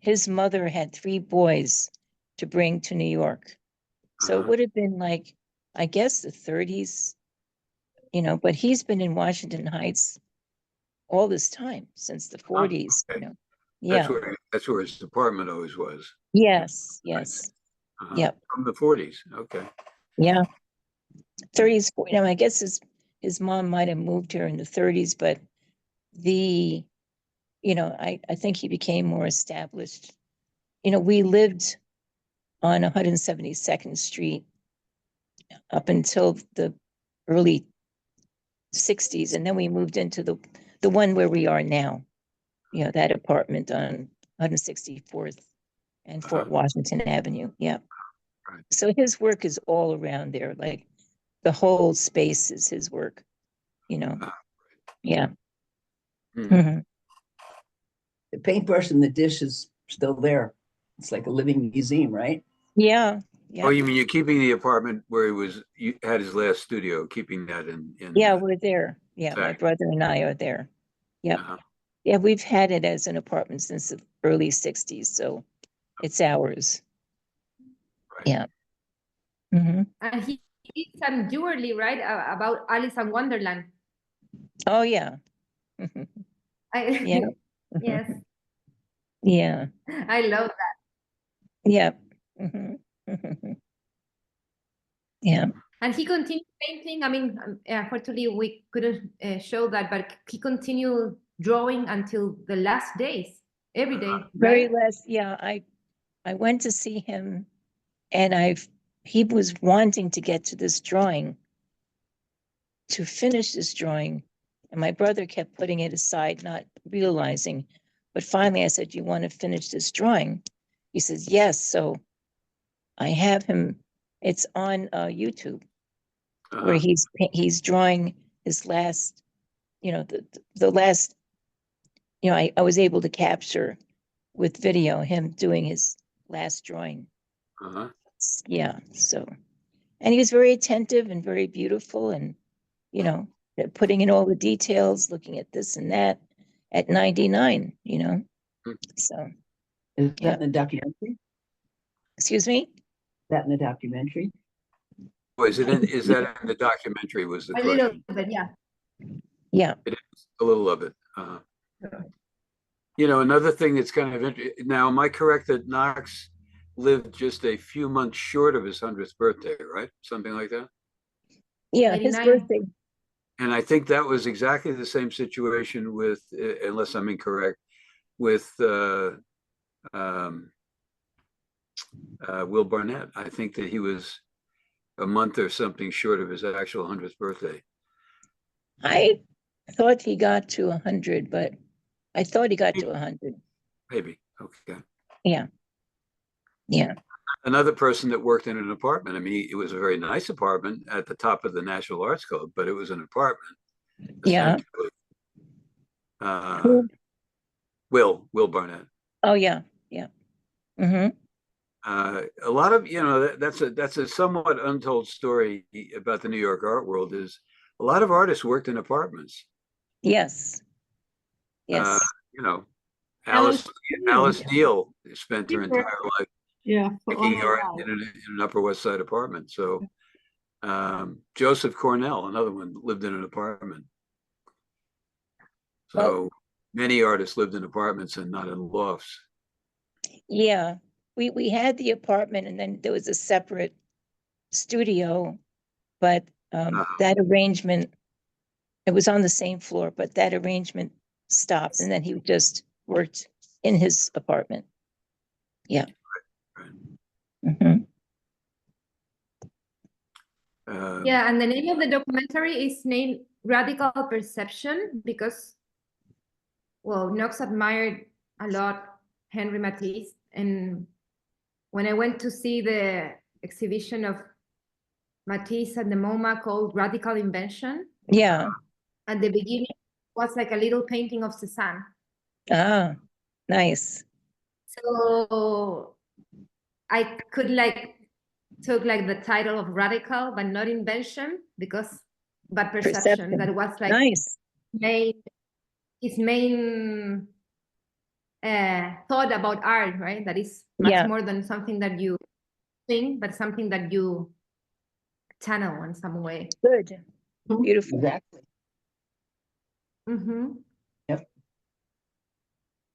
his mother had 3 boys to bring to New York. So it would have been like, I guess, the 30s, but he's been in Washington Heights all this time, since the 40s. Okay. Yeah. That's where his apartment always was. Yes. Yep. From the 40s. Okay. Yeah. 30s, I guess his mom might have moved here in the 30s, but I think he became more established. We lived on 172nd Street up until the early 60s, and then we moved into the one where we are now, that apartment on 164th and Fort Washington Avenue. Yeah. Right. So his work is all around there, like the whole space is his work, Yeah. The paintbrush and the dish is still there. It's like a living museum, right? Yeah. Oh, you mean you're keeping the apartment where you had his last studio, keeping that in Yeah, we're there. Yeah, my brother and I are there. Yep. Yeah, we've had it as an apartment since the early 60s, so it's ours. Right. Yeah. And he did some jewelry, right, about Alice in Wonderland. Oh, yeah. Yeah. Yes. Yeah. I love that. Yeah. Yeah. And he continued painting. I mean, unfortunately, we couldn't show that, but he continued drawing until the last days, every day. Very Right? last, yeah. I went to see him, and he was wanting to get to this drawing, to finish this drawing, and my brother kept putting it aside, not realizing. But finally, I said, "You want to finish this drawing?" He says, "Yes." So I have him. It's on YouTube, where he's drawing his last, the last, I was able to capture with video him doing his last drawing. Yeah. So, and he was very attentive and very beautiful, and putting in all the details, looking at this and that at 99. So. Is that in the documentary? Excuse me? That in the documentary? Is that in the documentary was the A question? little bit, yeah. Yeah. It is, a little of it. Another thing that's kind of interesting. Now, am I correct that Knox lived just a few months short of his 100th birthday, right? Something like that? Yeah, his birthday. And I think that was exactly the same situation with, unless I'm incorrect, with Will Barnett. I think that he was a month or something short of his actual 100th birthday. I thought he got to 100, but I thought he got to 100. Maybe. Okay. Yeah. Yeah. Another person that worked in an apartment. I mean, it was a very nice apartment at the top of the National Arts Code, but it was an apartment. Yeah. Will Barnett. Oh yeah. Yeah. Mm-hmm. A lot of, that's a somewhat untold story about the New York art world is a lot of artists worked in apartments. Yes. Yes. Alice Neal spent her entire life making art in an Upper West Side apartment. So Joseph Cornell, another one, lived in an apartment. So many artists lived in apartments and not in lofts. Yeah. We had the apartment, and then there was a separate studio, but that arrangement, it was on the same floor, but that arrangement stopped, and then he just worked in his apartment. Yeah. Mm-hmm. Yeah, and the name of the documentary is named Radical Perception because, Knox admired a lot Henri Matisse, and when I went to see the exhibition of Matisse at the MoMA called Radical Invention, at the beginning was like a little painting of Cézanne. Ah, nice. So I could took the title of Radical, but not invention, but perception. That was like nice. His main thought about art, right? That is much more than something that you think, but something that you channel in some way. Good. Beautiful. Exactly. Mm-hmm. Yep.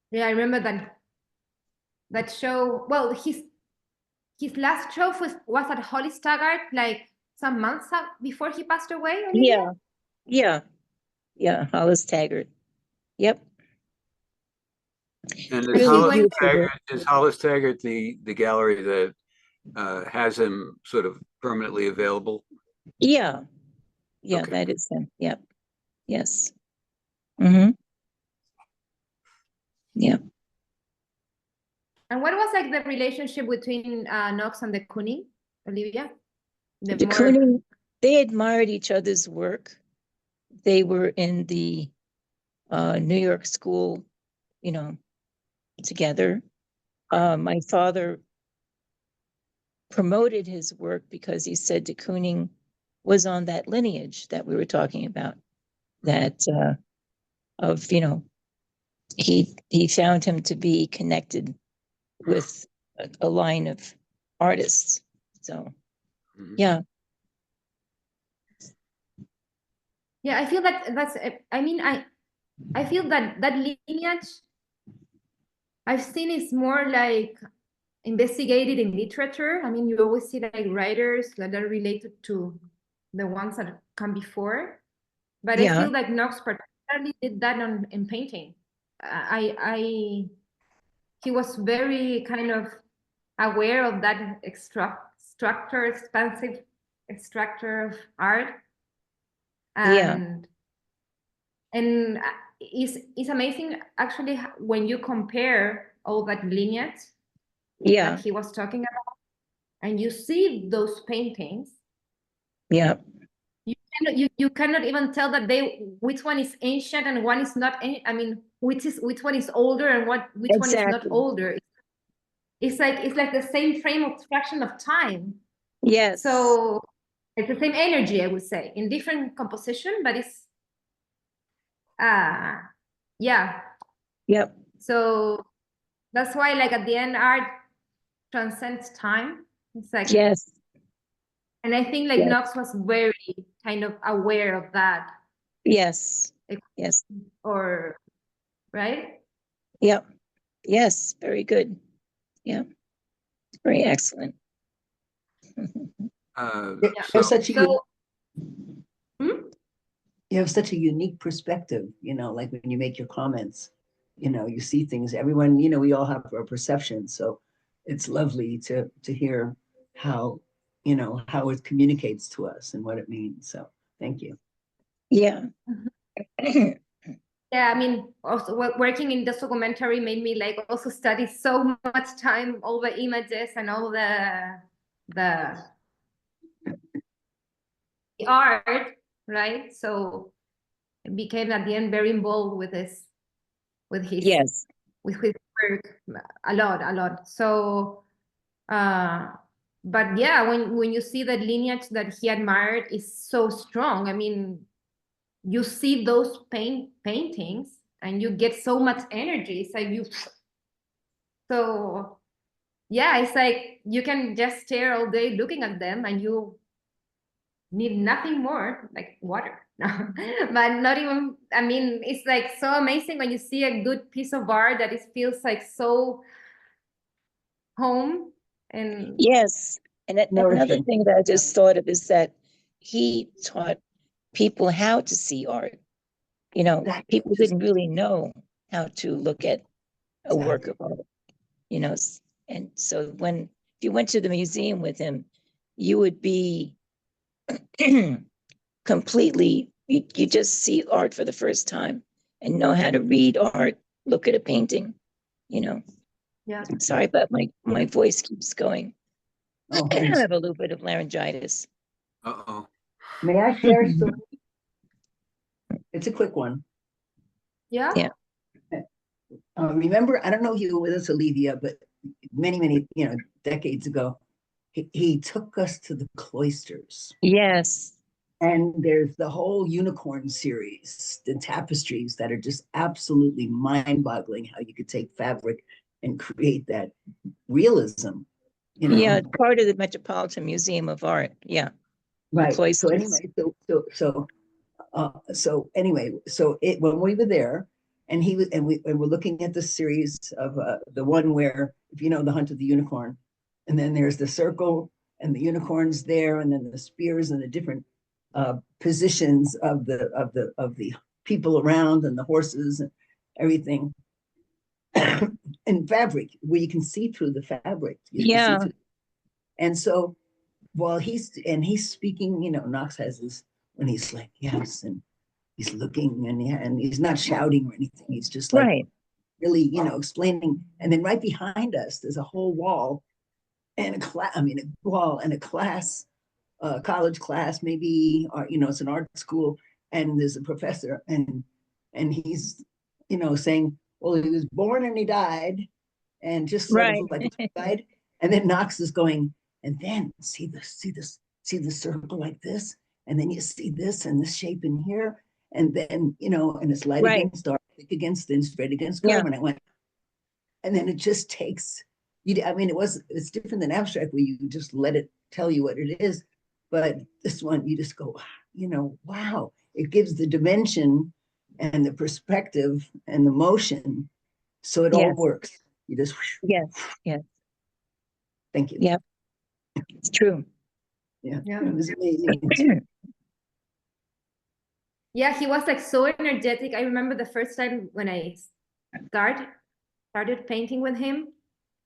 Yeah, I remember that show. Well, his last show was at Hollis Taggart, like some months before he passed away. Olivia? Yeah. Hollis Taggart. Yep. And is Hollis Taggart the gallery that has him sort of permanently available? Yeah. Okay. That is him. Yep. Yes. Mm-hmm. Yeah. And what was like the relationship between Knox and de Kooning, Olivia? De Kooning, they admired each other's work. They were in the New York school, together. My father promoted his work because he said de Kooning was on that lineage that we were talking about. That he found him to be connected with a line of artists. So, yeah. Yeah, I feel I feel that lineage I've seen is more like investigated in literature. I mean, you always see like writers that are related to the ones that come before. But I Yeah. feel like Knox particularly did that in painting. He was very kind of aware of that structure, expansive structure of art. And it's amazing actually when you compare all that lineage that he was talking about, and you see those paintings. Yeah. You cannot even tell that which one is ancient and one is not. I mean, which one is older and which one is not older. It's like the same frame of fraction of time. Yes. So it's the same energy, I would say, in different composition, but it's yeah. Yep. So that's why, like, at the end, art transcends time. It's like, yes. And I think like Knox was very kind of aware of that. Yes. Yes. Or right? Yep. Yes. Very good. Yeah. Very excellent. You have such a unique perspective, you know, like when you make your comments, you know, you see things, everyone, you know, we all have our perceptions. So it's lovely to hear how, you know, how it communicates to us and what it means. So thank you. Yeah. Yeah, I mean, also working in this documentary made me like also study so much time, all the images and all the art, right? So it became at the end very involved with his with his work a lot. So but yeah, when you see the lineage that he admired is so strong, I mean, you see those paintings and you get so much energy. It's like so yeah, it's like you can just stare all day looking at them and you need nothing more, like water. But not even, I mean, it's like so amazing when you see a good piece of art that it feels like so home. And yes. And another thing that I just thought of is that he taught people how to see art. You know, people didn't really know how to look at a work of art, you know. And so if you went to the museum with him, you would be completely, you just see art for the first time and know how to read art, look at a painting, you know. Yeah. Sorry, but my voice keeps going. Oh, I have a little bit of laryngitis. Uh-oh. May I share a story? It's a quick one. Yeah. Yeah. Remember, I don't know if you were with us, Olivia, but many, you know, decades ago, he took us to the cloisters. Yes. And there's the whole unicorn series, the tapestries that are just absolutely mind-boggling, how you could take fabric and create that realism. You know? Yeah, part of the Metropolitan Museum of Art. Yeah. Right. Cloisters. So anyway, when we were there, and we're looking at the series of the one where, if you know, the Hunt of the Unicorn, and then there's the circle and the unicorns there, and then the spears and the different positions of the people around and the horses and everything, and fabric where you can see through the fabric. Yeah. And so while he's speaking, you know, Knox has this when he's like, yes, and he's looking and he's not shouting or anything. He's just like really, you know, explaining. And then right behind us, there's a whole wall and a wall and a class, college class, maybe, or, you know, it's an art school. And there's a professor and he's, you know, saying, well, he was born and he died, and just sort of like died. And then Knox is going, and then see the circle like this, and then you see this and this shape in here, and then, you know, and it's light against dark, thick against thin, straight against curve. And I went, and then it just takes you. I mean, it's different than abstract where you just let it tell you what it is, but this one you just go, you know, wow! It gives the dimension and the perspective and the motion, so it all works. You just yes. Thank you. Yep, it's true. Yeah. It was amazing. Yeah, he was like so energetic. I remember the first time when I started painting with him,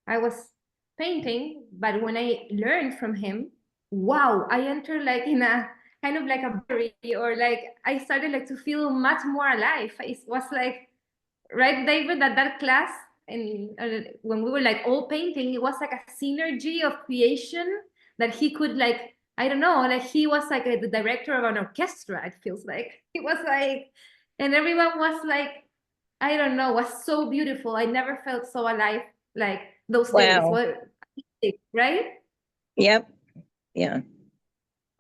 I was painting, but when I learned from him, wow, I entered like in a kind of like a battery, or like I started like to feel much more alive. It was like, right, David, that class, and when we were like all painting, it was like a synergy of creation that he could like, I don't know, like he was like the director of an orchestra, it feels like. It was like, and everyone was like, I don't know, was so beautiful. I never felt so alive like those days. Wow. What, right? Yep. Yeah.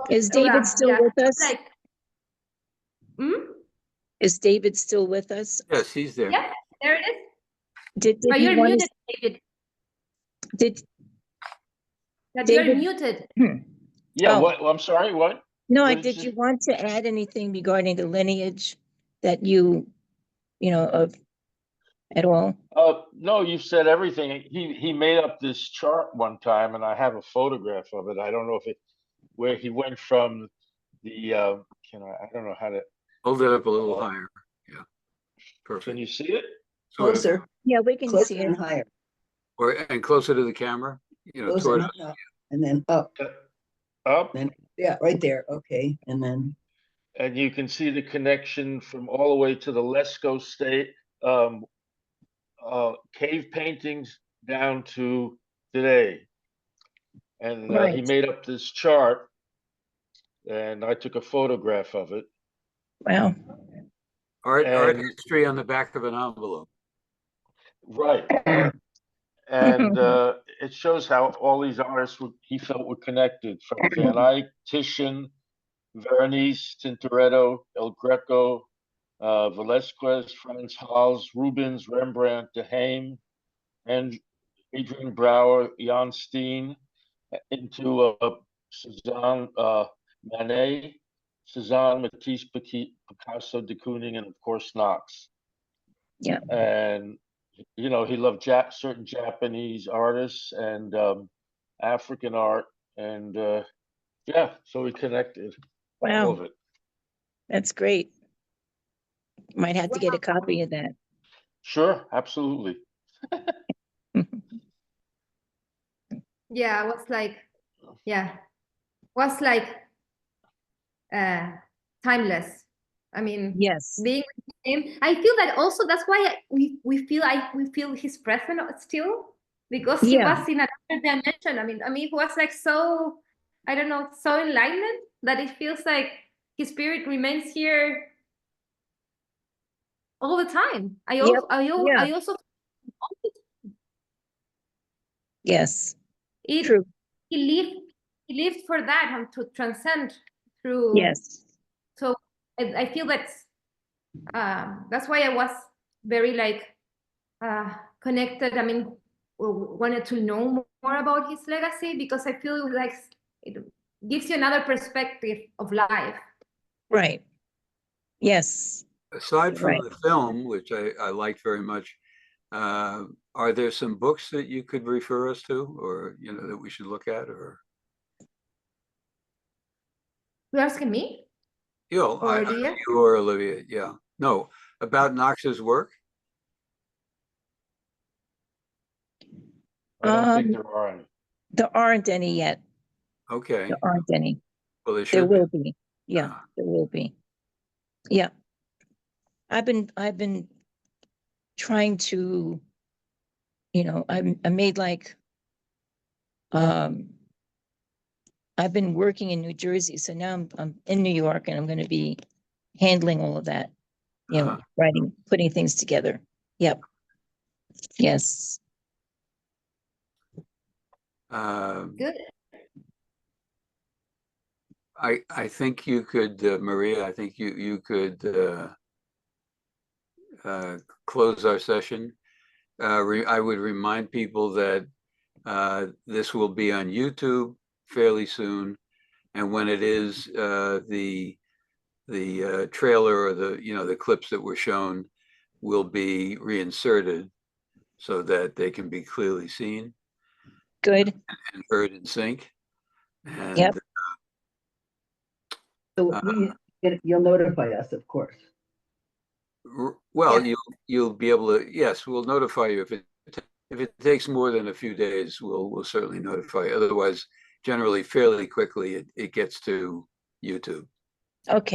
Is David still Yeah, with us? like, Is David still with us? Yes, he's there. yeah, there it is. Did But you you're want muted, David. Did That David? you're muted. Yeah, Oh. what? I'm sorry, what? No, What did you want to add anything regarding the lineage that you know, of at all? No, you said everything. He made up this chart one time, and I have a photograph of it. I don't know if it where he went from the I don't know how to Hold it up a little higher. Yeah, perfect. Can you see it? Sort of. Closer. Yeah, we can Closer see it. and higher. And closer to the camera. You know, Closer, toward not up, and then up. Up. And yeah, right there. Okay, and then. And you can see the connection from all the way to the Lesko state cave paintings down to today. And he made up this chart, and I took a photograph of it. Wow. Art history on the back of an envelope. Right. And it shows how all these artists he felt were connected, from Van Eyck, Titian, Veronese, Tintoretto, El Greco, Velázquez, Frans Hals, Rubens, Rembrandt, De Haim, and Adrian Brouwer, Jan Steen, into Cezanne, Manet, Cezanne, Matisse, Picasso, de Kooning, and of course Knox. Yeah. And you know, he loved certain Japanese artists and African art, and yeah, so we connected all of it. That's great. Might have to get a copy of that. Sure, absolutely. Yeah, was like, timeless. I mean, yes, being with him, I feel that also that's why we feel his presence still, because he was in another dimension. I mean, he was like so, I don't know, so enlightened that it feels like his spirit remains here all the time. I also yes, true. He lived for that and to transcend through. Yes. So I feel that's why I was very like connected. I mean, wanted to know more about his legacy, because I feel like it gives you another perspective of life. Right. Yes. Aside from the film, which I liked very much, are there some books that you could refer us to, or that we should look at, or? You're asking me? You or Olivia, yeah. No, about Knox's work? I don't think there are any. There aren't any yet. Okay. There aren't any. Well, there will be. Yeah, there will be. Yeah. I've been trying to, I made like, I've been working in New Jersey, so now I'm in New York, and I'm going to be handling all of that, writing, putting things together. Yep. Yes. Good. I think you could, Maria, I think you could close our session. I would remind people that this will be on YouTube fairly soon, and when it is, the trailer or the clips that were shown will be reinserted so that they can be clearly seen. Good. And heard in sync. And so You'll notify us, of course. Well, you'll be able to. Yes, we'll notify you if it takes more than a few days. We'll certainly notify you. Otherwise, generally, fairly quickly, it gets to YouTube. Okay.